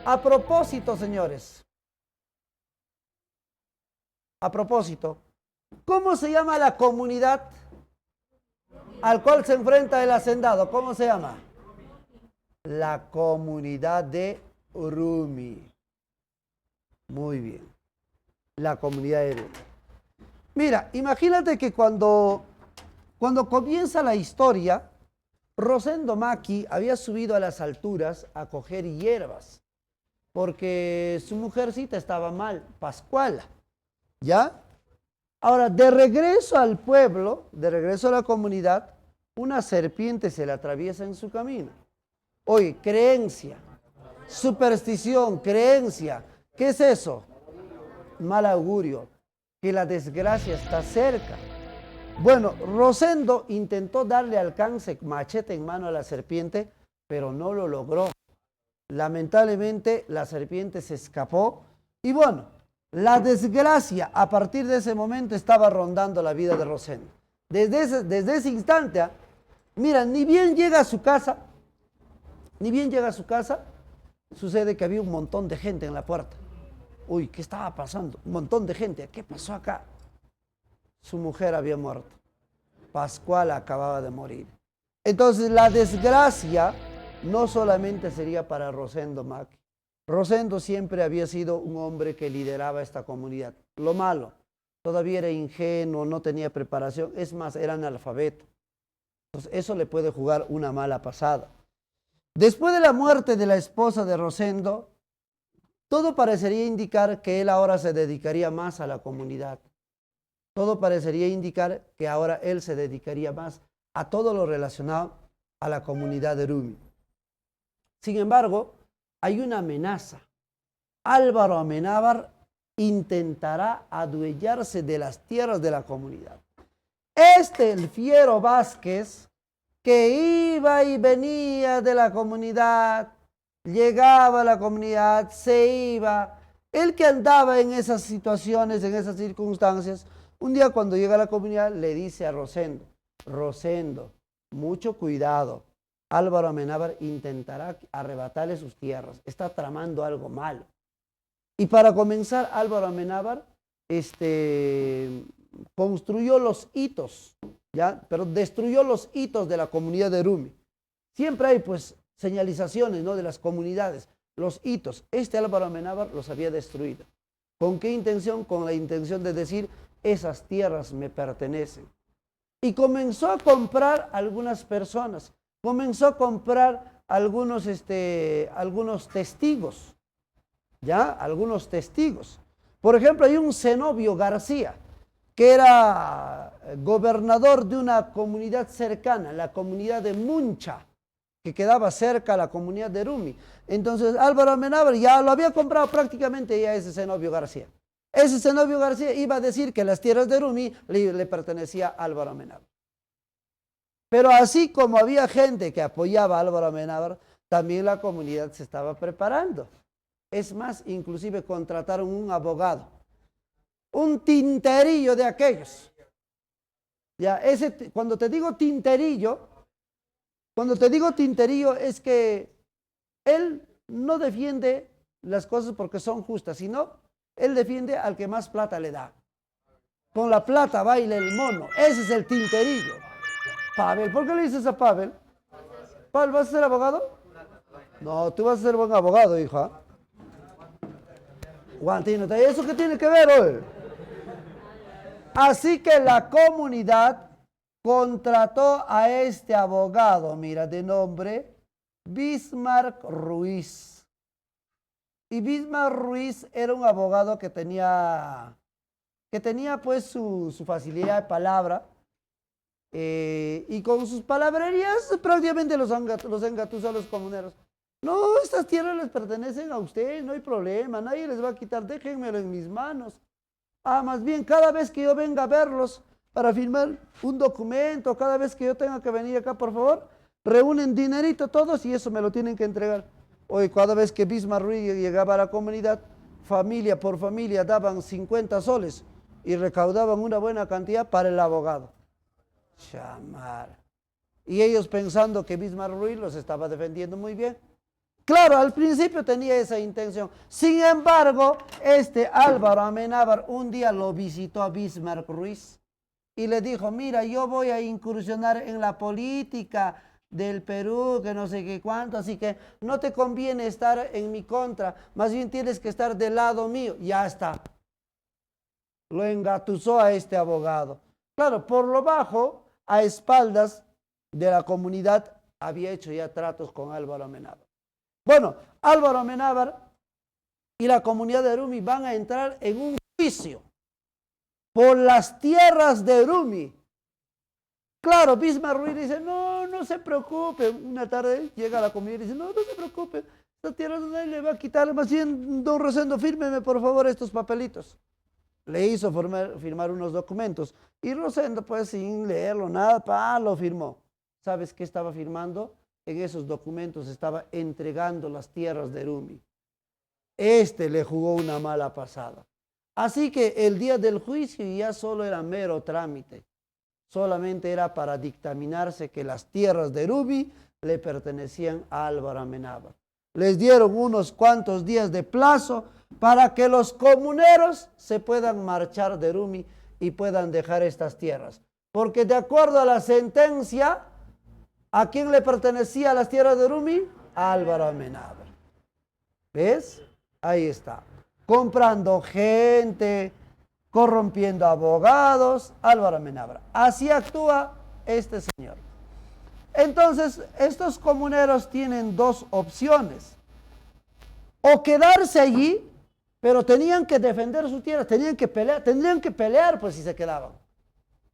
A propósito, señores, a propósito, ¿cómo se llama la comunidad al cual se enfrenta el hacendado? ¿Cómo se llama? La comunidad de Urumi. Muy bien. La comunidad de Urumi. Mira, imagínate que cuando comienza la historia, Rosendo Maki había subido a las alturas a coger hierbas, porque su mujercita estaba mal, Pascuala, ¿ya? Ahora, de regreso al pueblo, de regreso a la comunidad, una serpiente se le atraviesa en su camino. Oye, creencia, superstición, creencia, ¿qué es eso? Mal augurio, que la desgracia está cerca. Bueno, Rosendo intentó darle alcance, machete en mano a la serpiente, pero no lo logró. Lamentablemente, la serpiente se escapó y bueno, la desgracia a partir de ese momento estaba rondando la vida de Rosendo. Desde ese instante, mira, ni bien llega a su casa, sucede que había un montón de gente en la puerta. Uy, ¿qué estaba pasando? Un montón de gente. ¿Qué pasó acá? Su mujer había muerto. Pascual acababa de morir. Entonces, la desgracia no solamente sería para Rosendo Maki. Rosendo siempre había sido un hombre que lideraba esta comunidad. Lo malo, todavía era ingenuo, no tenía preparación, es más, era analfabeto. Entonces, eso le puede jugar una mala pasada. Después de la muerte de la esposa de Rosendo, todo parecería indicar que él ahora se dedicaría más a la comunidad. Todo parecería indicar que ahora él se dedicaría más a todo lo relacionado a la comunidad de Rumi. Sin embargo, hay una amenaza. Álvaro Amenábar intentará adueñarse de las tierras de la comunidad. El fiero Vázquez, que iba y venía de la comunidad, llegaba a la comunidad, se iba, el que andaba en esas situaciones, en esas circunstancias, un día cuando llega a la comunidad le dice a Rosendo, Rosendo, mucho cuidado, Álvaro Amenábar intentará arrebatarle sus tierras, está tramando algo malo. Y para comenzar, Álvaro Amenábar construyó los hitos, ¿ya? Pero destruyó los hitos de la comunidad de Rumi. Siempre hay pues señalizaciones, ¿no?, de las comunidades, los hitos. Álvaro Amenábar los había destruido. ¿Con qué intención? Con la intención de decir, esas tierras me pertenecen. Y comenzó a comprar algunas personas, comenzó a comprar algunos testigos, ¿ya? Algunos testigos. Por ejemplo, hay un Zenobio García, que era gobernador de una comunidad cercana, la comunidad de Muncha, que quedaba cerca a la comunidad de Rumi. Entonces Álvaro Amenábar ya lo había comprado prácticamente ya ese Zenobio García. Ese Zenobio García iba a decir que las tierras de Rumi le pertenecía a Álvaro Amenábar. Pero así como había gente que apoyaba a Álvaro Amenábar, también la comunidad se estaba preparando. Es más, inclusive contrataron un abogado, un tinterillo de aquellos. Ya, cuando te digo tinterillo es que él no defiende las cosas porque son justas, sino él defiende al que más plata le da. Con la plata baila el mono. Ese es el tinterillo. Pavel, ¿por qué le dices a Pavel? Pavel, ¿vas a ser abogado? No, tú vas a ser buen abogado, hija. Guantino, ¿eso qué tiene que ver hoy? Así que la comunidad contrató a este abogado, mira, de nombre Bismarck Ruiz. Y Bismarck Ruiz era un abogado que tenía pues su facilidad de palabra, y con sus palabrerías prácticamente los engatusó a los comuneros. No, estas tierras les pertenecen a ustedes, no hay problema, nadie les va a quitar, déjenmelo en mis manos. Más bien, cada vez que yo venga a verlos para firmar un documento, cada vez que yo tenga que venir acá, por favor, reúnen dinerito todos y eso me lo tienen que entregar. Hoy, cada vez que Bismarck Ruiz llegaba a la comunidad, familia por familia daban 50 soles y recaudaban una buena cantidad para el abogado. Chamar. Y ellos pensando que Bismarck Ruiz los estaba defendiendo muy bien. Claro, al principio tenía esa intención. Sin embargo, Álvaro Amenábar un día lo visitó a Bismarck Ruiz y le dijo, mira, yo voy a incursionar en la política del Perú, que no sé qué cuánto, así que no te conviene estar en mi contra, más bien tienes que estar del lado mío. Ya está. Lo engatusó a este abogado. Claro, por lo bajo, a espaldas de la comunidad, había hecho ya tratos con Álvaro Amenábar. Bueno, Álvaro Amenábar y la comunidad de Erumi van a entrar en un juicio por las tierras de Erumi. Claro, Bismarck Ruiz dice, no, no se preocupe. Una tarde llega a la comunidad y dice, no, no se preocupe. Esta tierra nadie le va a quitar. Más bien, don Rosendo, fírmeme por favor estos papelitos. Le hizo firmar unos documentos. Y Rosendo, pues sin leerlo nada, lo firmó. ¿Sabes qué estaba firmando? En esos documentos estaba entregando las tierras de Erumi. Este le jugó una mala pasada. Así que el día del juicio ya solo era mero trámite. Solamente era para dictaminarse que las tierras de Erumi le pertenecían a Álvaro Amenábar. Les dieron unos cuantos días de plazo para que los comuneros se puedan marchar de Erumi y puedan dejar estas tierras. Porque de acuerdo a la sentencia, ¿a quién le pertenecían las tierras de Erumi? A Álvaro Amenábar. ¿Ves? Ahí está. Comprando gente, corrompiendo abogados, Álvaro Amenábar. Así actúa este señor. Entonces, estos comuneros tienen dos opciones. O quedarse allí, pero tenían que defender su tierra, tendrían que pelear pues si se quedaban.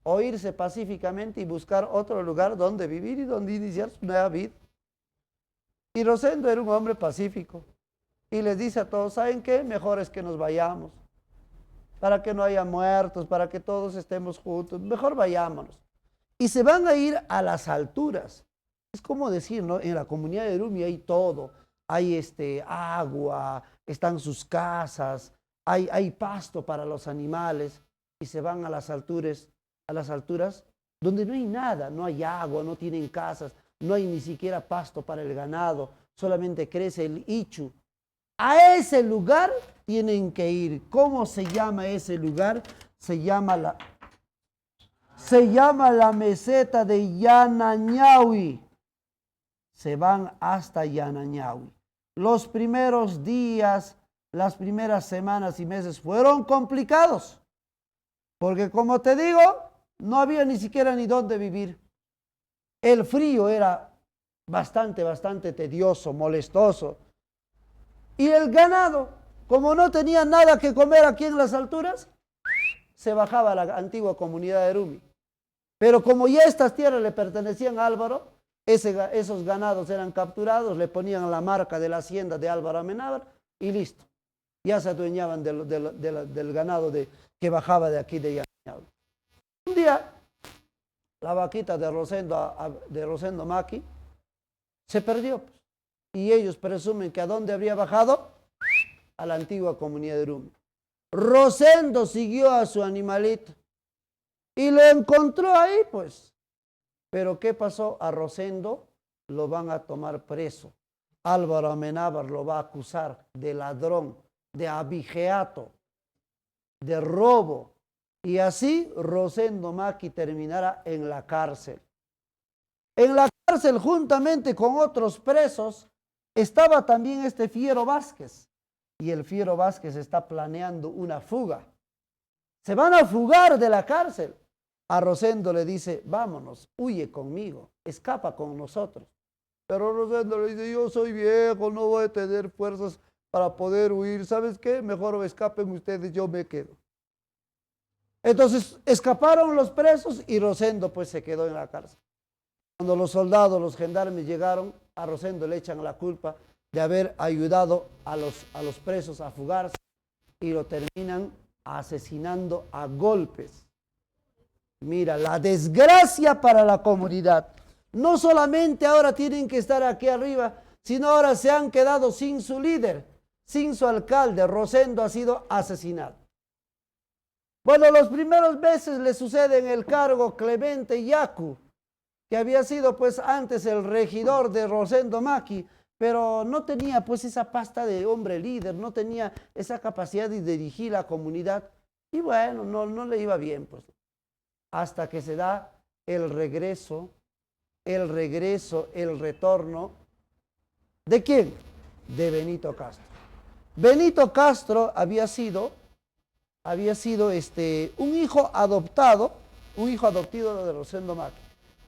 O irse pacíficamente y buscar otro lugar donde vivir y donde iniciar su nueva vida. Y Rosendo era un hombre pacífico. Y les dice a todos, ¿saben qué? Mejor es que nos vayamos. Para que no haya muertos, para que todos estemos juntos. Mejor vayámonos. Y se van a ir a las alturas. Es como decir, ¿no? En la comunidad de Erumi hay todo. Hay agua, están sus casas, hay pasto para los animales. Y se van a las alturas donde no hay nada, no hay agua, no tienen casas, no hay ni siquiera pasto para el ganado, solamente crece el ichu. A ese lugar tienen que ir. ¿Cómo se llama ese lugar? Se llama la meseta de Yanañahui. Se van hasta Yanañahui. Los primeros días, las primeras semanas y meses fueron complicados. Porque como te digo, no había ni siquiera ni dónde vivir. El frío era bastante tedioso, molestoso. Y el ganado, como no tenía nada que comer aquí en las alturas, se bajaba a la antigua comunidad de Erumi. Pero como ya estas tierras le pertenecían a Álvaro, esos ganados eran capturados, le ponían la marca de la hacienda de Álvaro Amenábar y listo. Ya se adueñaban del ganado que bajaba de aquí de Yanañahui. Un día, la vaquita de Rosendo Maki se perdió. Pues. Y ellos presumen que ¿a dónde habría bajado? A la antigua comunidad de Erumi. Rosendo siguió a su animalito y lo encontró ahí, pues. Pero ¿qué pasó? A Rosendo lo van a tomar preso. Álvaro Amenábar lo va a acusar de ladrón, de abigeato, de robo. Y así Rosendo Maki terminará en la cárcel. En la cárcel, juntamente con otros presos, estaba también este Fiero Vázquez. Y el Fiero Vázquez está planeando una fuga. Se van a fugar de la cárcel. A Rosendo le dice, vámonos, huye conmigo, escapa con nosotros. Pero Rosendo le dice, yo soy viejo, no voy a tener fuerzas para poder huir. ¿Sabes qué? Mejor escapen ustedes, yo me quedo. Entonces escaparon los presos y Rosendo pues se quedó en la cárcel. Cuando los soldados, los gendarmes llegaron, a Rosendo le echan la culpa de haber ayudado a los presos a fugarse y lo terminan asesinando a golpes. Mira, la desgracia para la comunidad. No solamente ahora tienen que estar aquí arriba, sino ahora se han quedado sin su líder, sin su alcalde. Rosendo ha sido asesinado. Bueno, los primeros meses le sucede en el cargo Clemente Yacu, que había sido pues antes el regidor de Rosendo Maki, pero no tenía pues esa pasta de hombre líder, no tenía esa capacidad de dirigir la comunidad y bueno, no le iba bien pues. Hasta que se da el retorno, ¿de quién? De Benito Castro. Benito Castro había sido un hijo adoptivo de Rosendo Maki.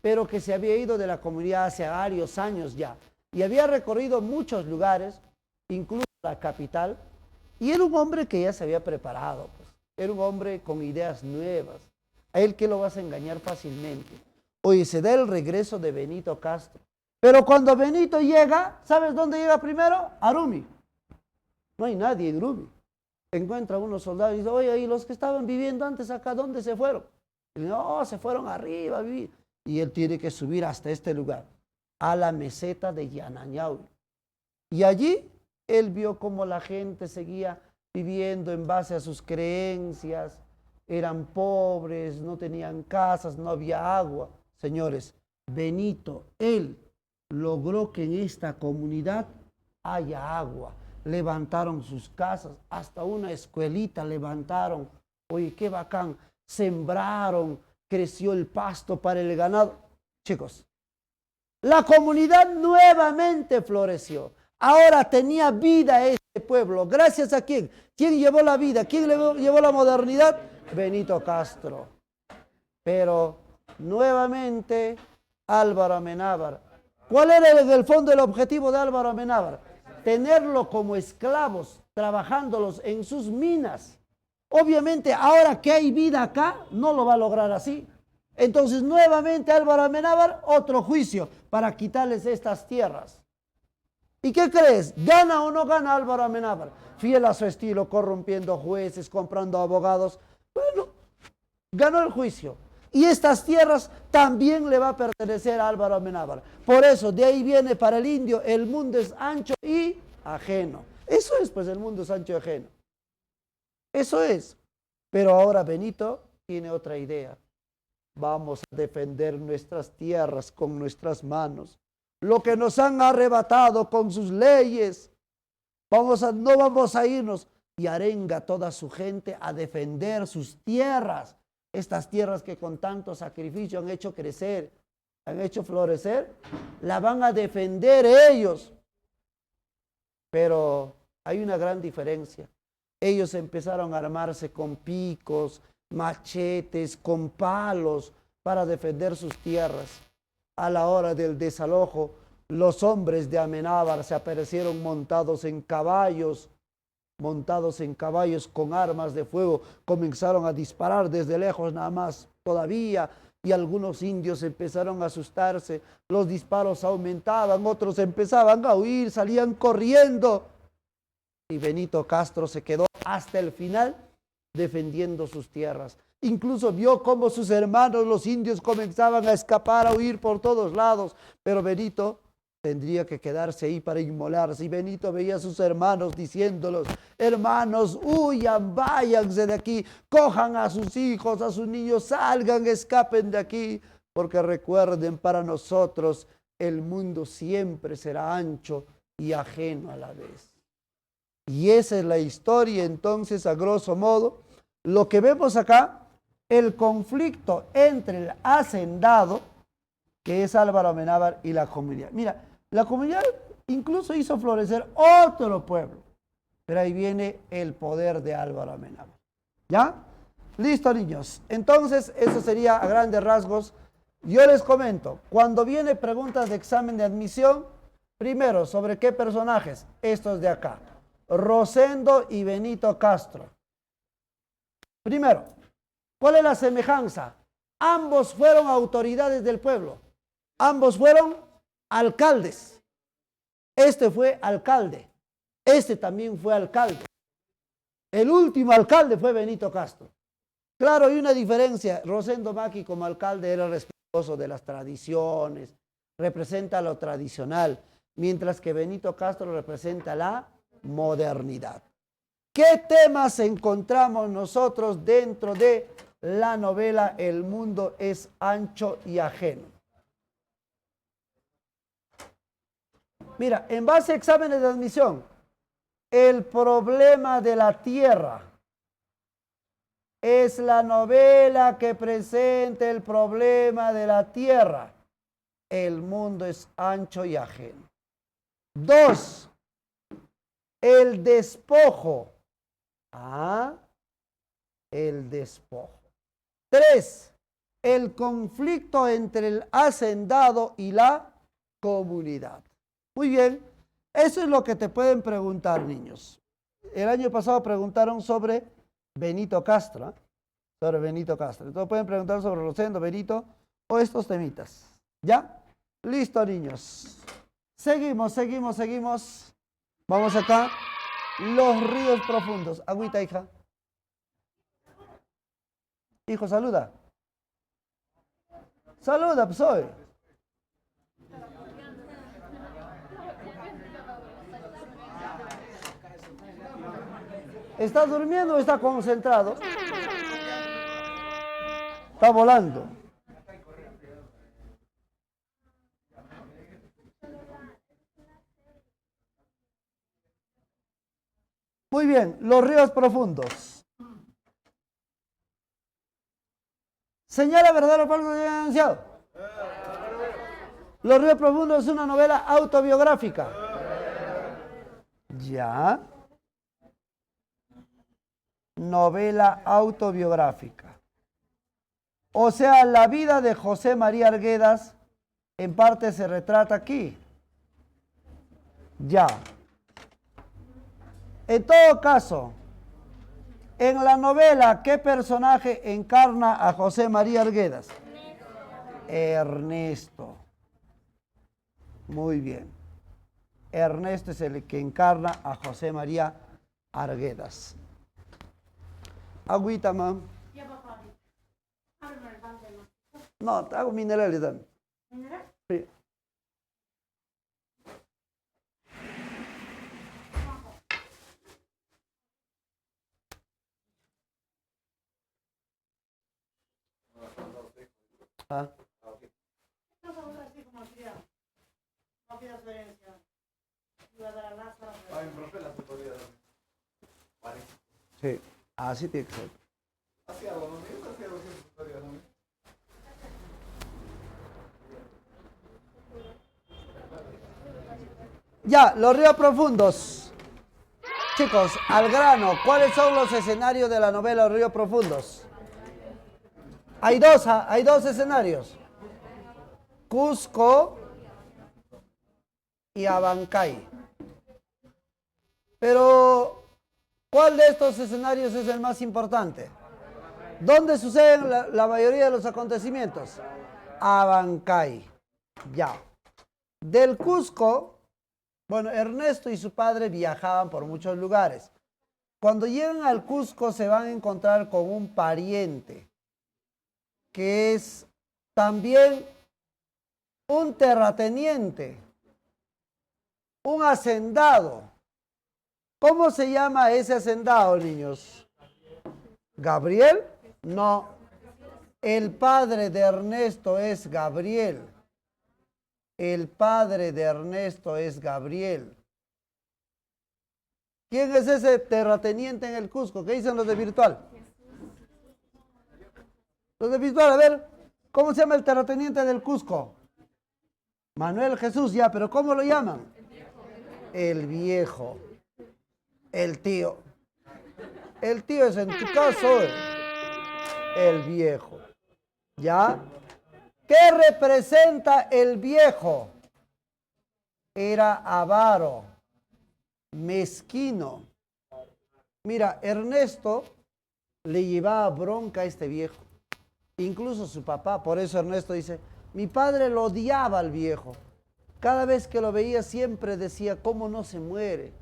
pero que se había ido de la comunidad hace varios años ya. Y había recorrido muchos lugares, incluso la capital, y era un hombre que ya se había preparado, pues. Era un hombre con ideas nuevas. A él que lo vas a engañar fácilmente. Oye, se da el regreso de Benito Castro. Pero cuando Benito llega, ¿sabes dónde llega primero? A Rumi. No hay nadie en Rumi. Encuentra a unos soldados y dice, oye, ¿y los que estaban viviendo antes acá, dónde se fueron? Y dice, no, se fueron arriba a vivir. Y él tiene que subir hasta este lugar, a la meseta de Yanañaui. Y allí él vio cómo la gente seguía viviendo en base a sus creencias, eran pobres, no tenían casas, no había agua. Señores, Benito, él logró que en esta comunidad haya agua. Levantaron sus casas, hasta una escuelita levantaron. Oye, qué bacán. Sembraron, creció el pasto para el ganado. Chicos, la comunidad nuevamente floreció. Ahora tenía vida este pueblo. ¿Gracias a quién? ¿Quién llevó la vida? ¿Quién llevó la modernidad? Benito Castro. Pero nuevamente Álvaro Amenábar. ¿Cuál era en el fondo el objetivo de Álvaro Amenábar? Tenerlo como esclavos, trabajándolos en sus minas. Obviamente, ahora que hay vida acá, no lo va a lograr así. Entonces, nuevamente Álvaro Amenábar, otro juicio para quitarles estas tierras. ¿Y qué crees? ¿Gana o no gana Álvaro Amenábar? Fiel a su estilo, corrompiendo jueces, comprando abogados. Bueno, ganó el juicio. Y estas tierras también le va a pertenecer a Álvaro Amenábar. Por eso, de ahí viene para el indio, el mundo es ancho y ajeno. Eso es, pues, el mundo es ancho y ajeno. Eso es. Pero ahora Benito tiene otra idea. Vamos a defender nuestras tierras con nuestras manos. Lo que nos han arrebatado con sus leyes. No vamos a irnos. Y arenga a toda su gente a defender sus tierras. Estas tierras que con tanto sacrificio han hecho crecer, han hecho florecer, la van a defender ellos. Pero hay una gran diferencia. Ellos empezaron a armarse con picos, machetes, con palos para defender sus tierras. A la hora del desalojo, los hombres de Amenábar se aparecieron montados en caballos con armas de fuego, comenzaron a disparar desde lejos nada más todavía, y algunos indios empezaron a asustarse, los disparos aumentaban, otros empezaban a huir, salían corriendo, y Benito Castro se quedó hasta el final defendiendo sus tierras. Incluso vio cómo sus hermanos, los indios, comenzaban a escapar, a huir por todos lados, pero Benito tendría que quedarse ahí para inmolarse. Y Benito veía a sus hermanos diciéndolos, hermanos, huyan, váyanse de aquí, cojan a sus hijos, a sus niños, salgan, escapen de aquí, porque recuerden, para nosotros el mundo siempre será ancho y ajeno a la vez. Y esa es la historia, entonces, a grosso modo, lo que vemos acá, el conflicto entre el hacendado, que es Álvaro Amenábar, y la comunidad. Mira, la comunidad incluso hizo florecer otro pueblo, pero ahí viene el poder de Álvaro Amenábar. ¿Ya? Listo, niños. Entonces, eso sería a grandes rasgos. Yo les comento, cuando viene preguntas de examen de admisión, primero, ¿sobre qué personajes? Estos de acá. Rosendo y Benito Castro. Primero, ¿cuál es la semejanza? Ambos fueron autoridades del pueblo. Ambos fueron alcaldes. Este fue alcalde. Este también fue alcalde. El último alcalde fue Benito Castro. Claro, hay una diferencia. Rosendo Maqui como alcalde era respetuoso de las tradiciones, representa lo tradicional, mientras que Benito Castro representa la modernidad. ¿Qué temas encontramos nosotros dentro de la novela El mundo es ancho y ajeno? Mira, en base a exámenes de admisión, el problema de la tierra es la novela que presenta el problema de la tierra. El mundo es ancho y ajeno. 2. El despojo. El despojo. 3. el conflicto entre el hacendado y la comunidad. Muy bien, eso es lo que te pueden preguntar, niños. El año pasado preguntaron sobre Benito Castro, ¿eh? Sobre Benito Castro. Entonces pueden preguntar sobre Rosendo, Benito o estos temitas. ¿Ya? Listo, niños. Seguimos, seguimos, seguimos. Vamos acá. Los ríos profundos. Agüita, hija. Hijo, saluda. Saluda, pues hoy. ¿Está durmiendo o está concentrado? Está volando. Muy bien, los ríos profundos. Señala verdadero o falso enunciado. Los ríos profundos es una novela autobiográfica. Ya. Novela autobiográfica. O sea, la vida de José María Arguedas en parte se retrata aquí. Ya. En todo caso, en la novela, ¿qué personaje encarna a José María Arguedas? Ernesto. Muy bien. Ernesto es el que encarna a José María Arguedas. Agüita, mam. No, te hago minerales, dame. ¿Mineral? Sí. Ah. Sí, así tiene que ser. Ya, los ríos profundos. Chicos, al grano, ¿cuáles son los escenarios de la novela Los ríos profundos? Hay dos escenarios. Cusco y Abancay. Pero, ¿cuál de estos escenarios es el más importante? ¿Dónde suceden la mayoría de los acontecimientos? Abancay. Ya. Del Cusco, bueno, Ernesto y su padre viajaban por muchos lugares. Cuando llegan al Cusco se van a encontrar con un pariente que es también un terrateniente, un hacendado. ¿Cómo se llama ese hacendado, niños? ¿Gabriel? No. El padre de Ernesto es Gabriel. El padre de Ernesto es Gabriel. ¿Quién es ese terrateniente en el Cusco? ¿Qué dicen los de virtual? Los de virtual, a ver, ¿cómo se llama el terrateniente del Cusco? Manuel Jesús, ya, pero ¿cómo lo llaman? El viejo. El tío. El tío es en tu caso el viejo. ¿Ya? ¿Qué representa el viejo? Era avaro, mezquino. Mira, Ernesto le llevaba bronca a este viejo. Incluso su papá, por eso Ernesto dice, mi padre lo odiaba al viejo. Cada vez que lo veía siempre decía, ¿cómo no se muere?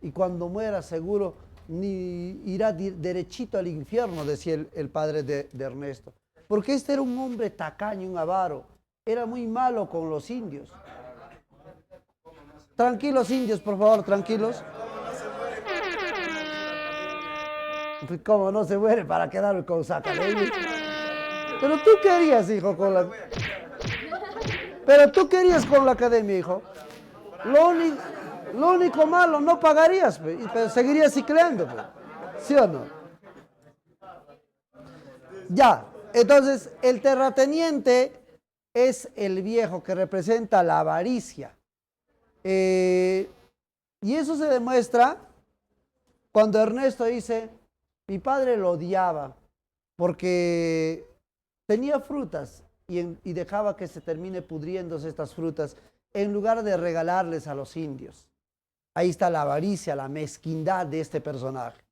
Y cuando muera seguro ni irá derechito al infierno, decía el padre de Ernesto. Porque este era un hombre tacaño, un avaro. Era muy malo con los indios. Tranquilos, indios, por favor, tranquilos. ¿Cómo no se muere para quedar con Zacarías? Pero tú querías, hijo, con la... Pero tú querías con la academia, hijo. Lo único malo, no pagarías, pero seguirías ciclando, ¿sí o no? Ya, entonces el terrateniente es el viejo que representa la avaricia. Y eso se demuestra cuando Ernesto dice, mi padre lo odiaba porque tenía frutas y dejaba que se termine pudriéndose estas frutas en lugar de regalarles a los indios. Ahí está la avaricia, la mezquindad de este personaje.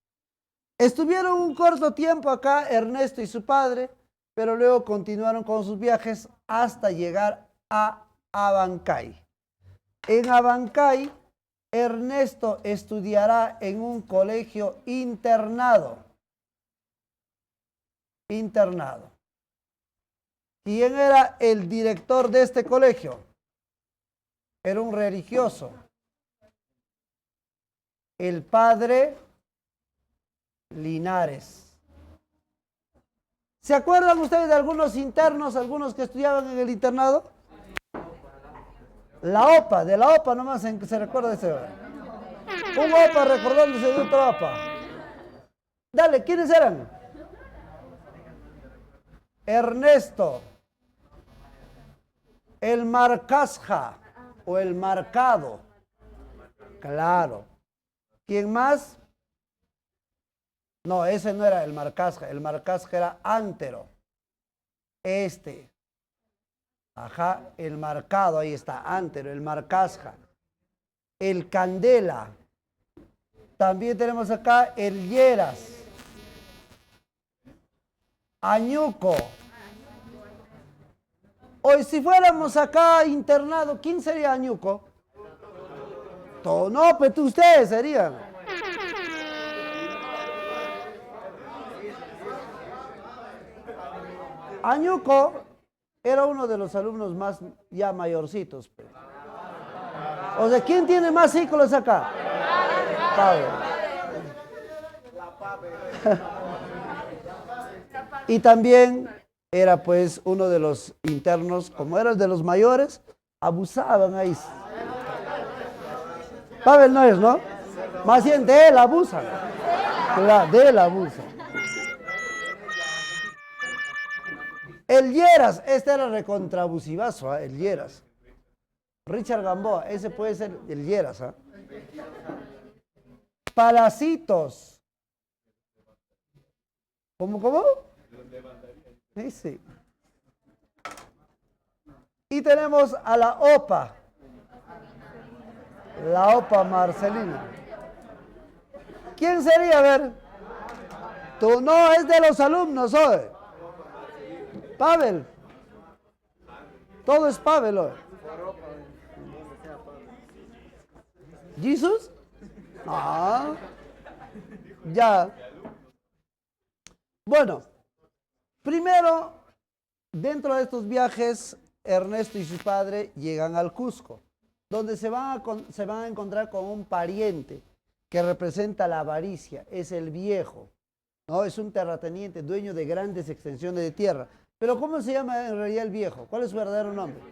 Estuvieron un corto tiempo acá Ernesto y su padre, pero luego continuaron con sus viajes hasta llegar a Abancay. En Abancay, Ernesto estudiará en un colegio internado. Internado. ¿Quién era el director de este colegio? Era un religioso. El padre Linares. ¿Se acuerdan ustedes de algunos internos, algunos que estudiaban en el internado? La OPA, de la OPA nomás se recuerda de ese. Un OPA recordándose de otro OPA. Dale, ¿quiénes eran? Ernesto, el Marcasja o el Marcado. Claro. ¿Quién más? No, ese no era el Marcasja era Antero. Ajá, el Marcado, ahí está, Antero, el Marcasja. El Candela. También tenemos acá el Lleras. Añuco. Hoy si fuéramos acá internado, ¿quién sería Añuco? No, pues ustedes serían. Añuco era uno de los alumnos más ya mayorcitos. Pues. O sea, ¿quién tiene más ciclos acá? Pablo. Y también era pues uno de los internos, como era de los mayores, abusaban ahí. Pavel no es, ¿no? Más bien de él abusan. De él abusan. El Lleras, este era recontrabusivazo, el Lleras. Richard Gamboa, ese puede ser el Lleras. Palacitos. ¿Cómo? Sí. Y tenemos a la OPA. La OPA Marcelina. ¿Quién sería? A ver. Tú no, es de los alumnos hoy. Pavel. Todo es Pavel hoy. ¿Jesús? Ah. Ya. Bueno. Primero, dentro de estos viajes, Ernesto y su padre llegan al Cusco, donde se van a encontrar con un pariente que representa la avaricia, es el viejo, ¿no? Es un terrateniente, dueño de grandes extensiones de tierra. Pero ¿cómo se llama en realidad el viejo? ¿Cuál es su verdadero nombre?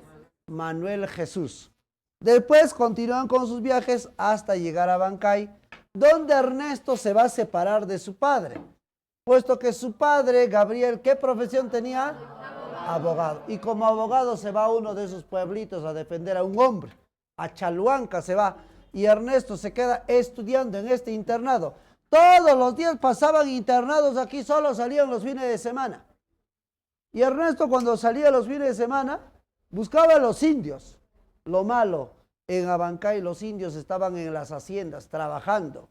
Manuel Jesús. Después continúan con sus viajes hasta llegar a Abancay, donde Ernesto se va a separar de su padre, puesto que su padre, Gabriel, ¿qué profesión tenía? Abogado. Y como abogado se va a uno de esos pueblitos a defender a un hombre. A Chalhuanca se va. Y Ernesto se queda estudiando en este internado. Todos los días pasaban internados aquí, solo salían los fines de semana. Y Ernesto cuando salía los fines de semana, buscaba a los indios. Lo malo, en Abancay los indios estaban en las haciendas trabajando.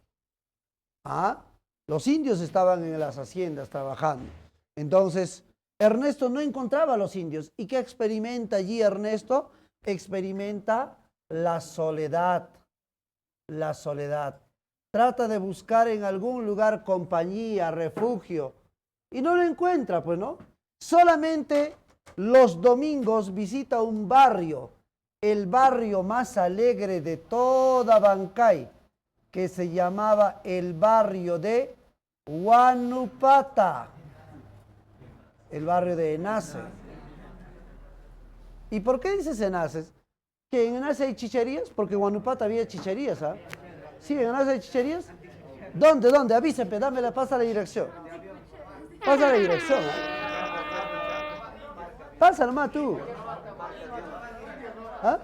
¿Ah? Los indios estaban en las haciendas trabajando. Entonces, Ernesto no encontraba a los indios. ¿Y qué experimenta allí Ernesto? Experimenta la soledad. La soledad. Trata de buscar en algún lugar compañía, refugio. Y no lo encuentra, pues, ¿no? Solamente los domingos visita un barrio, el barrio más alegre de toda Abancay, que se llamaba el barrio de Huanupata, el barrio de Enace. ¿Y por qué dices Enace? ¿Que en Enace hay chicherías? Porque en Huanupata había chicherías, ¿ah? ¿Sí, en Enace hay chicherías? ¿Dónde? Avísenme, pasa la dirección. Pasa la dirección, ¿eh? Pasa nomás tú. ¿Ah?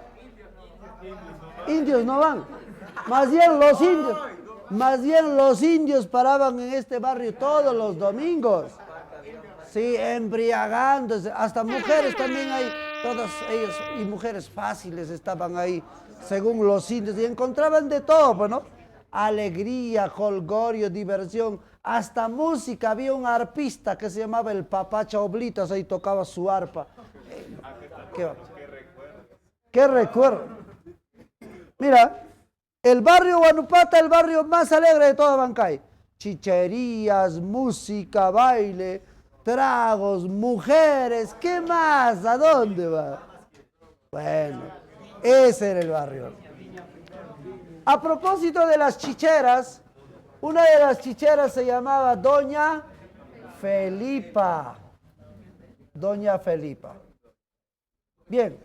Indios no van. Más bien los indios paraban en este barrio todos los domingos. Sí, embriagándose. Hasta mujeres también hay, todas ellas, y mujeres fáciles estaban ahí, según los indios, y encontraban de todo, pues, ¿no? Alegría, jolgorio, diversión, hasta música. Había un arpista que se llamaba el Papacha Oblitas, ahí tocaba su arpa. ¿Qué, qué recuerdo? Mira, el barrio Guanupata, el barrio más alegre de toda Bancay. Chicherías, música, baile, tragos, mujeres, ¿qué más? ¿A dónde va? Bueno, ese era el barrio. A propósito de las chicheras, una de las chicheras se llamaba Doña Felipa. Doña Felipa. Bien.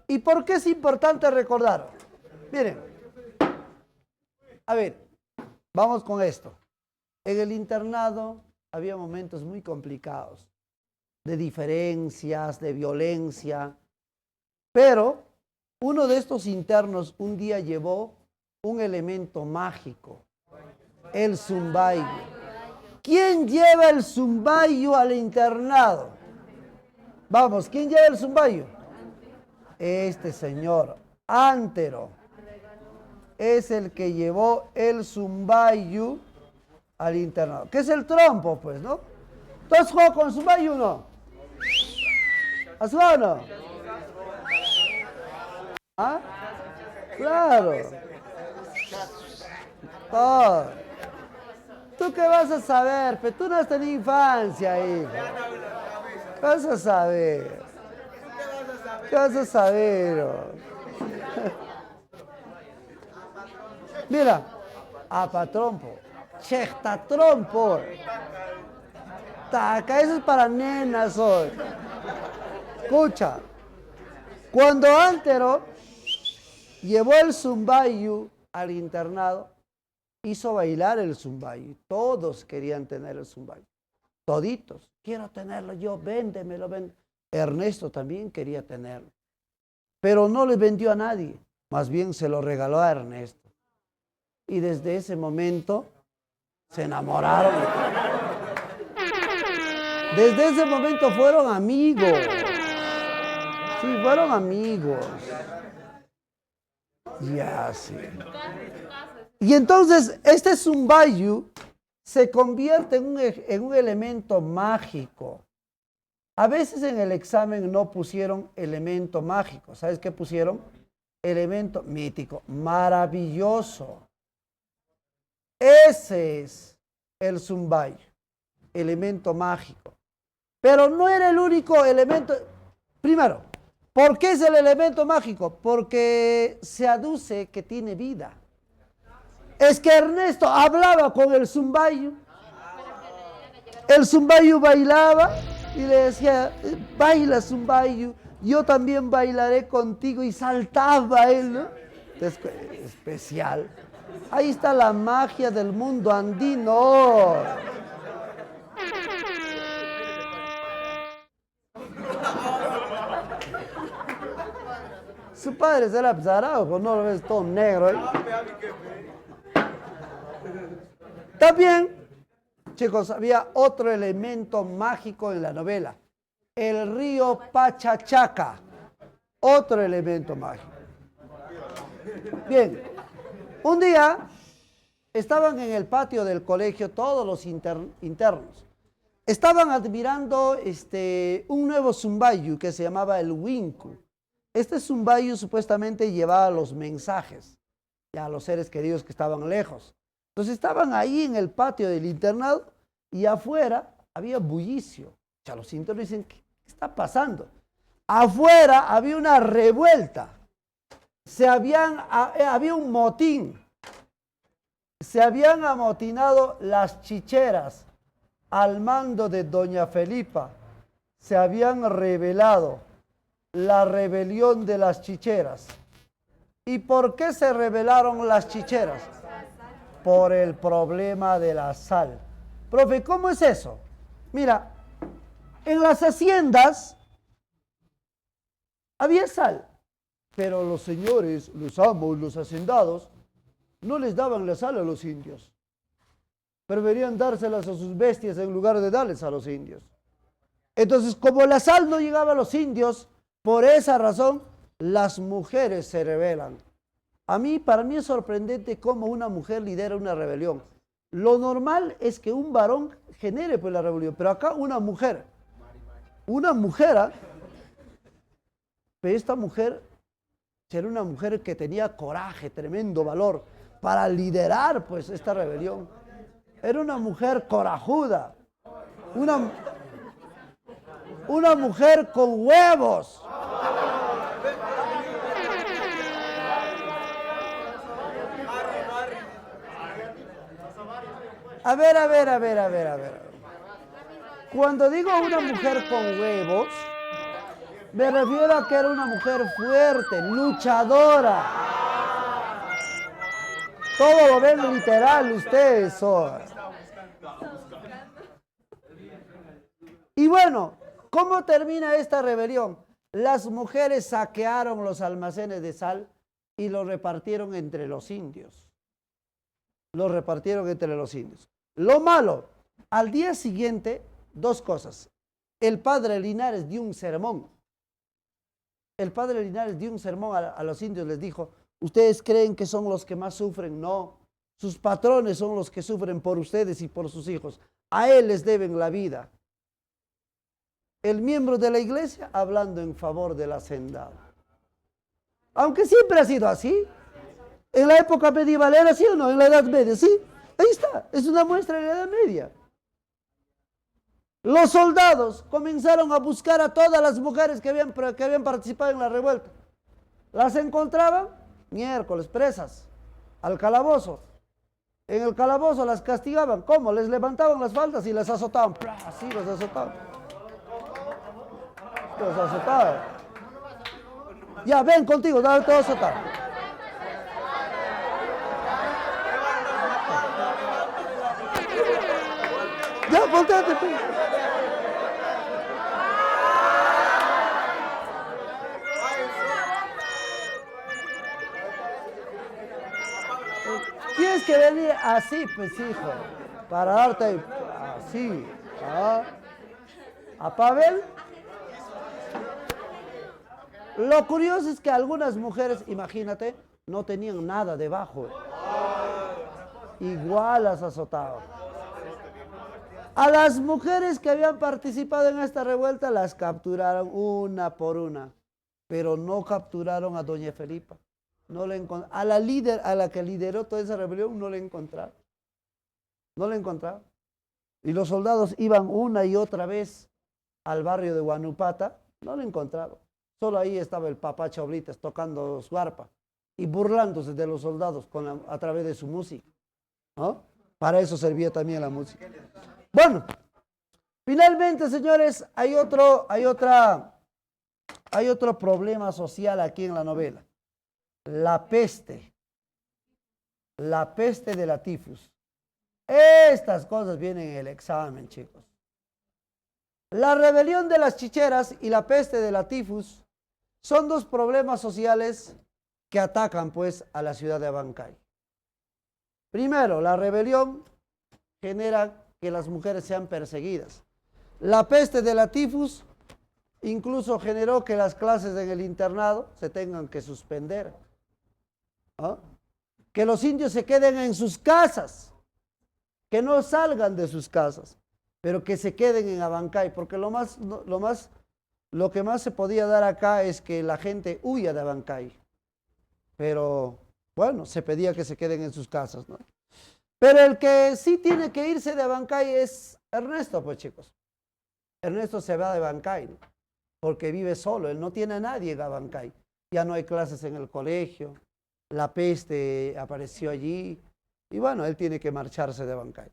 ¿Y por qué es importante recordar? Miren, a ver, vamos con esto. En el internado había momentos muy complicados, de diferencias, de violencia, pero uno de estos internos un día llevó un elemento mágico, el zumbayo. ¿Quién lleva el zumbayo al internado? Vamos, ¿quién lleva el zumbayo? Este señor, Antero, es el que llevó el zumbayo al internado. ¿Qué es el trompo, pues, no? ¿Tú has jugado con zumbayo o no? ¿Has jugado o no? ¿Ah? Claro. Todo. ¿Tú qué vas a saber? Pero tú no has tenido infancia, hijo. ¿Qué vas a saber? ¿Qué vas a saber? Mira, apatrompo, chectatrompo. Taca, eso es para nenas hoy. Escucha, cuando Antero llevó el zumbayo al internado, hizo bailar el zumbayo. Todos querían tener el zumbayo. Toditos. Quiero tenerlo yo, véndemelo, véndemelo. Ernesto también quería tenerlo. Pero no le vendió a nadie. Más bien se lo regaló a Ernesto. Y desde ese momento se enamoraron. Desde ese momento fueron amigos. Sí, fueron amigos. Ya, sí. Y entonces este zumbayo se convierte en un elemento mágico. A veces en el examen no pusieron elemento mágico. ¿Sabes qué pusieron? Elemento mítico, maravilloso. Ese es el zumbayo, elemento mágico. Pero no era el único elemento. Primero, ¿por qué es el elemento mágico? Porque se aduce que tiene vida. Es que Ernesto hablaba con el zumbayo. El zumbayo bailaba y le decía, baila zumbayo, yo también bailaré contigo, y saltaba él, ¿no? Es especial. Ahí está la magia del mundo andino. Su padre será zaraujo, no lo ves todo negro, ¿eh? También, chicos, había otro elemento mágico en la novela. El río Pachachaca. Otro elemento mágico. Bien, un día estaban en el patio del colegio todos los internos. Estaban admirando un nuevo zumbayo que se llamaba el Winku. Este zumbayo supuestamente llevaba los mensajes a los seres queridos que estaban lejos. Entonces estaban ahí en el patio del internado y afuera había bullicio. O sea, los internos dicen, ¿qué está pasando? Afuera había una revuelta. Había un motín. Se habían amotinado las chicheras al mando de Doña Felipa. Se habían rebelado. La rebelión de las chicheras. ¿Y por qué se rebelaron las chicheras? Por el problema de la sal. Profe, ¿cómo es eso? Mira, en las haciendas había sal, pero los señores, los amos, los hacendados, no les daban la sal a los indios. preferían dárselas a sus bestias en lugar de darles a los indios. Entonces, como la sal no llegaba a los indios, por esa razón, las mujeres se rebelan. Para mí es sorprendente cómo una mujer lidera una rebelión. Lo normal es que un varón genere pues la rebelión, pero acá una mujer, ¿ah? Pero esta mujer era una mujer que tenía coraje, tremendo valor para liderar pues esta rebelión. Era una mujer corajuda, una mujer con huevos. A ver. Cuando digo una mujer con huevos, me refiero a que era una mujer fuerte, luchadora. Todo lo ven literal ustedes hoy. Y bueno, ¿cómo termina esta rebelión? Las mujeres saquearon los almacenes de sal y los repartieron entre los indios. Lo malo, al día siguiente, dos cosas. El padre Linares dio un sermón. A los indios, les dijo, ¿ustedes creen que son los que más sufren? No, sus patrones son los que sufren por ustedes y por sus hijos. A él les deben la vida. El miembro de la iglesia hablando en favor del hacendado. Aunque siempre ha sido así. En la época medieval era así o no, en la Edad Media, sí. Ahí está, es una muestra de la Edad Media. Los soldados comenzaron a buscar a todas las mujeres que habían participado en la revuelta. Las encontraban, miércoles, presas, al calabozo. En el calabozo las castigaban. ¿Cómo? Les levantaban las faldas y les azotaban. Así los azotaban. Ya, ven contigo, dale todo azotar. Ya, volteate. Tienes que venir así, pues, hijo, para darte así. A Pavel. Lo curioso es que algunas mujeres, imagínate, no tenían nada debajo. Igual las azotaban. A las mujeres que habían participado en esta revuelta las capturaron una por una, pero no capturaron a doña Felipa. No le a la líder, a la que lideró toda esa rebelión, no la encontraron. Y los soldados iban una y otra vez al barrio de Huanupata, no la encontraron. Solo ahí estaba el papá Choblitas tocando su arpa y burlándose de los soldados a través de su música, ¿no? Para eso servía también la música. Bueno, finalmente, señores, hay otro problema social aquí en la novela. La peste de la tifus. Estas cosas vienen en el examen, chicos. La rebelión de las chicheras y la peste de la tifus son dos problemas sociales que atacan, pues, a la ciudad de Abancay. Primero, la rebelión genera que las mujeres sean perseguidas. La peste de la tifus incluso generó que las clases en el internado se tengan que suspender. ¿No? Que los indios se queden en sus casas, que no salgan de sus casas, pero que se queden en Abancay, porque lo que más se podía dar acá es que la gente huya de Abancay. Pero bueno, se pedía que se queden en sus casas, ¿no? Pero el que sí tiene que irse de Abancay es Ernesto, pues, chicos. Ernesto se va de Abancay, ¿no? Porque vive solo, él no tiene a nadie en Abancay. Ya no hay clases en el colegio, la peste apareció allí, y bueno, él tiene que marcharse de Abancay.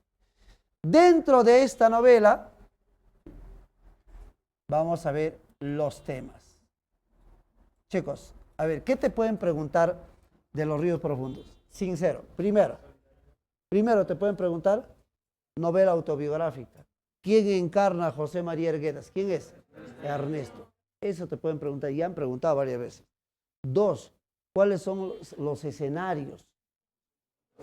Dentro de esta novela, vamos a ver los temas. Chicos, a ver, ¿qué te pueden preguntar de los ríos profundos? Sincero, primero te pueden preguntar, novela autobiográfica. ¿Quién encarna a José María Erguedas? ¿Quién es? Ernesto. Eso te pueden preguntar, y han preguntado varias veces. Dos, ¿cuáles son los escenarios?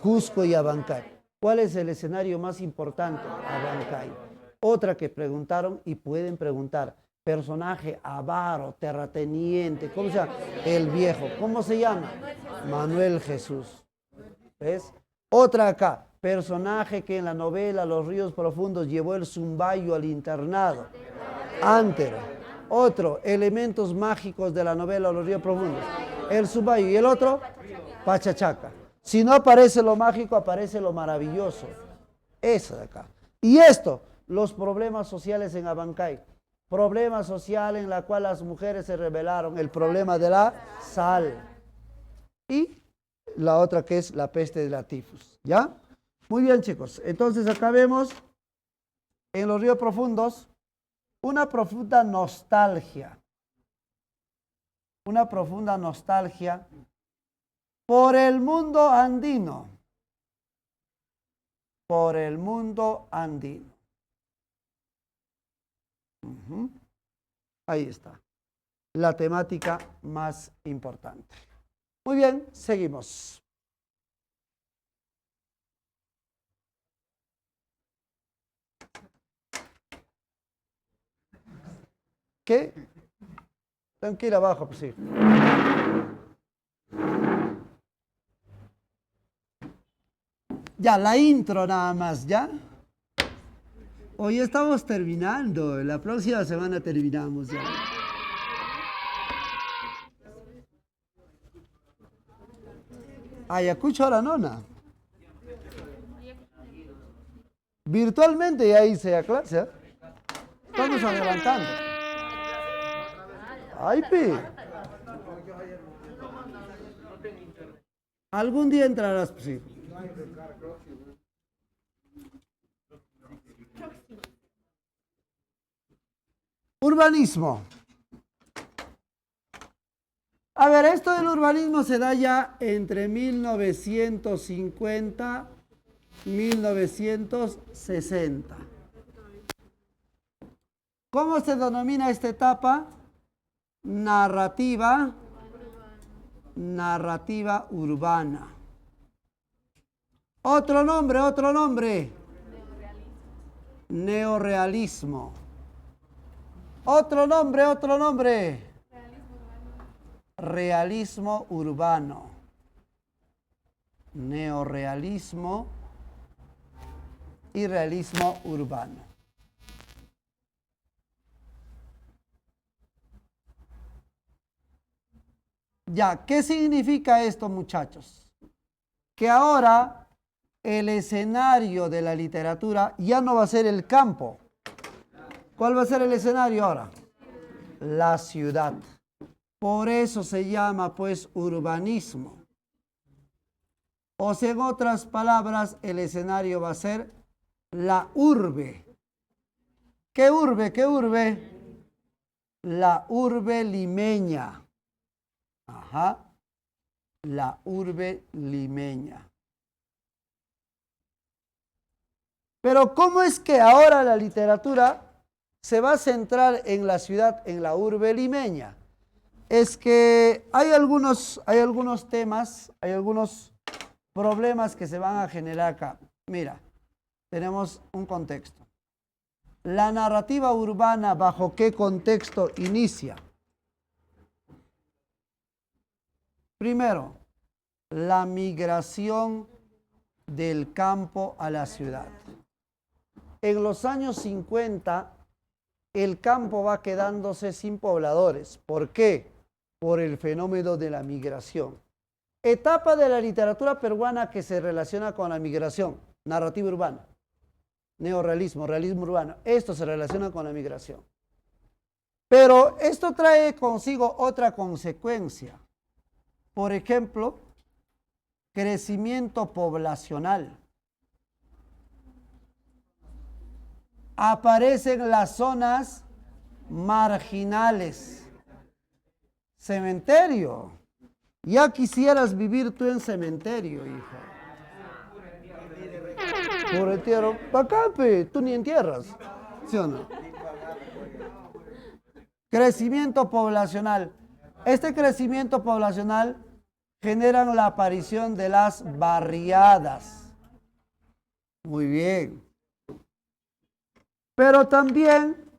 Cusco y Abancay. ¿Cuál es el escenario más importante? Abancay. Otra que preguntaron y pueden preguntar. Personaje avaro, terrateniente, ¿cómo se llama? El viejo. ¿Cómo se llama? Manuel Jesús. ¿Ves? Otra acá. Personaje que en la novela Los Ríos Profundos llevó el zumbayo al internado. Antero. Otro. Elementos mágicos de la novela Los Ríos Profundos. El zumbayo. Y el otro, Pachachaca. Si no aparece lo mágico, aparece lo maravilloso. Eso de acá. Y esto, los problemas sociales en Abancay. Problema social en la cual las mujeres se rebelaron. El problema de la sal. Y la otra que es la peste de la tifus. ¿Ya? Muy bien, chicos. Entonces acá vemos en Los Ríos Profundos una profunda nostalgia. Una profunda nostalgia por el mundo andino. Por el mundo andino. Ahí está. La temática más importante. Muy bien, seguimos. ¿Qué? Tengo que ir abajo, pues sí. Ya, la intro nada más, ¿ya? Hoy estamos terminando, la próxima semana terminamos ya. Ayacucho ahora nona. Virtualmente ya hice la clase, ¿eh? Estamos adelantando. Ay, pi. Algún día entrarás, pues sí. Urbanismo. A ver, esto del urbanismo se da ya entre 1950 y 1960. ¿Cómo se denomina esta etapa? Narrativa urbana. Otro nombre. Neorrealismo. Otro nombre. Realismo urbano. Neorrealismo y realismo urbano. Ya, ¿qué significa esto, muchachos? Que ahora el escenario de la literatura ya no va a ser el campo. ¿Cuál va a ser el escenario ahora? La ciudad. Por eso se llama, pues, urbanismo. O sea, en otras palabras, el escenario va a ser la urbe. ¿Qué urbe? La urbe limeña. Ajá. La urbe limeña. Pero ¿cómo es que ahora la literatura se va a centrar en la ciudad, en la urbe limeña? Es que hay algunos temas, hay algunos problemas que se van a generar acá. Mira, tenemos un contexto. La narrativa urbana, ¿bajo qué contexto inicia? Primero, la migración del campo a la ciudad. En los años 50, el campo va quedándose sin pobladores. ¿Por qué? Por el fenómeno de la migración. Etapa de la literatura peruana que se relaciona con la migración, narrativa urbana, neorrealismo, realismo urbano. Esto se relaciona con la migración. Pero esto trae consigo otra consecuencia. Por ejemplo, crecimiento poblacional. Aparecen las zonas marginales. Cementerio. Ya quisieras vivir tú en cementerio, hijo. Por entierro. Acá, tú ni entierras. ¿Sí o no? Crecimiento poblacional. Este crecimiento poblacional genera la aparición de las barriadas. Muy bien. Pero también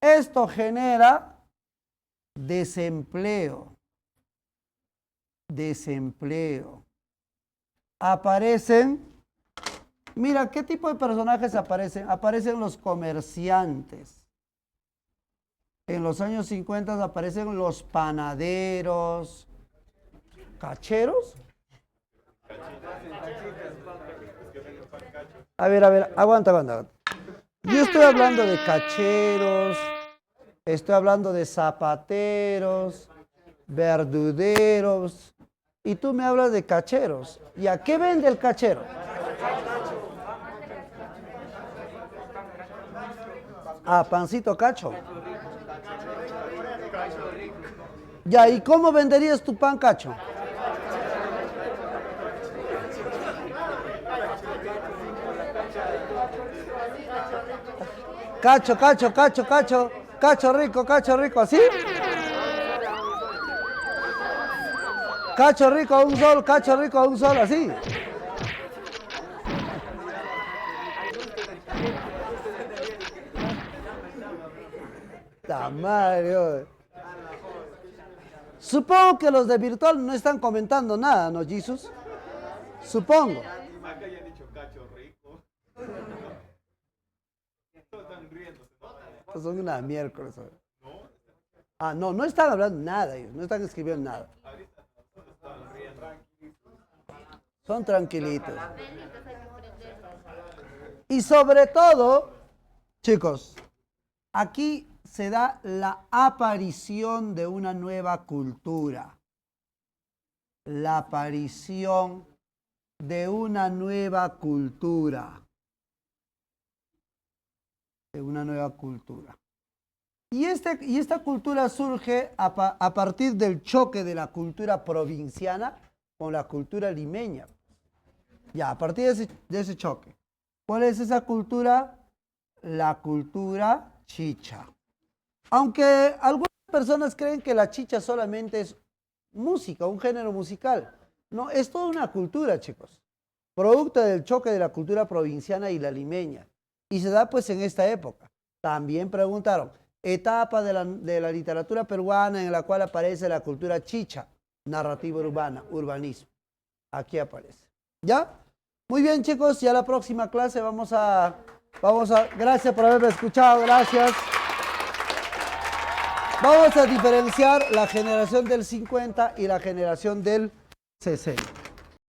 esto genera desempleo. Desempleo. Aparecen, mira, ¿qué tipo de personajes aparecen? Aparecen los comerciantes. En los años 50 aparecen los panaderos. ¿Cacheros? A ver, aguanta. Yo estoy hablando de cacheros, estoy hablando de zapateros, verduderos, y tú me hablas de cacheros. ¿Y a qué vende el cachero? Ah, pancito cacho. Ya, ¿y cómo venderías tu pan cacho? Cacho rico, ¿así? Cacho rico a un sol, ¿así? Mario. Supongo que los de virtual no están comentando nada, ¿no, Jesus? Supongo. Acá ya han dicho cacho rico. Todos están riéndose. Son una miércoles. Ah, no están hablando nada ellos, no están escribiendo nada. Son tranquilitos. Y sobre todo, chicos, aquí se da la aparición de una nueva cultura. La aparición de una nueva cultura. De una nueva cultura. Y esta cultura surge a partir del choque de la cultura provinciana con la cultura limeña. Ya, a partir de ese choque. ¿Cuál es esa cultura? La cultura chicha. Aunque algunas personas creen que la chicha solamente es música, un género musical. No, es toda una cultura, chicos. Producto del choque de la cultura provinciana y la limeña. Y se da pues en esta época. También preguntaron, etapa de la literatura peruana en la cual aparece la cultura chicha, narrativa urbana, urbanismo. Aquí aparece. ¿Ya? Muy bien, chicos, ya la próxima clase vamos a, gracias por haberme escuchado, gracias. Vamos a diferenciar la generación del 50 y la generación del 60.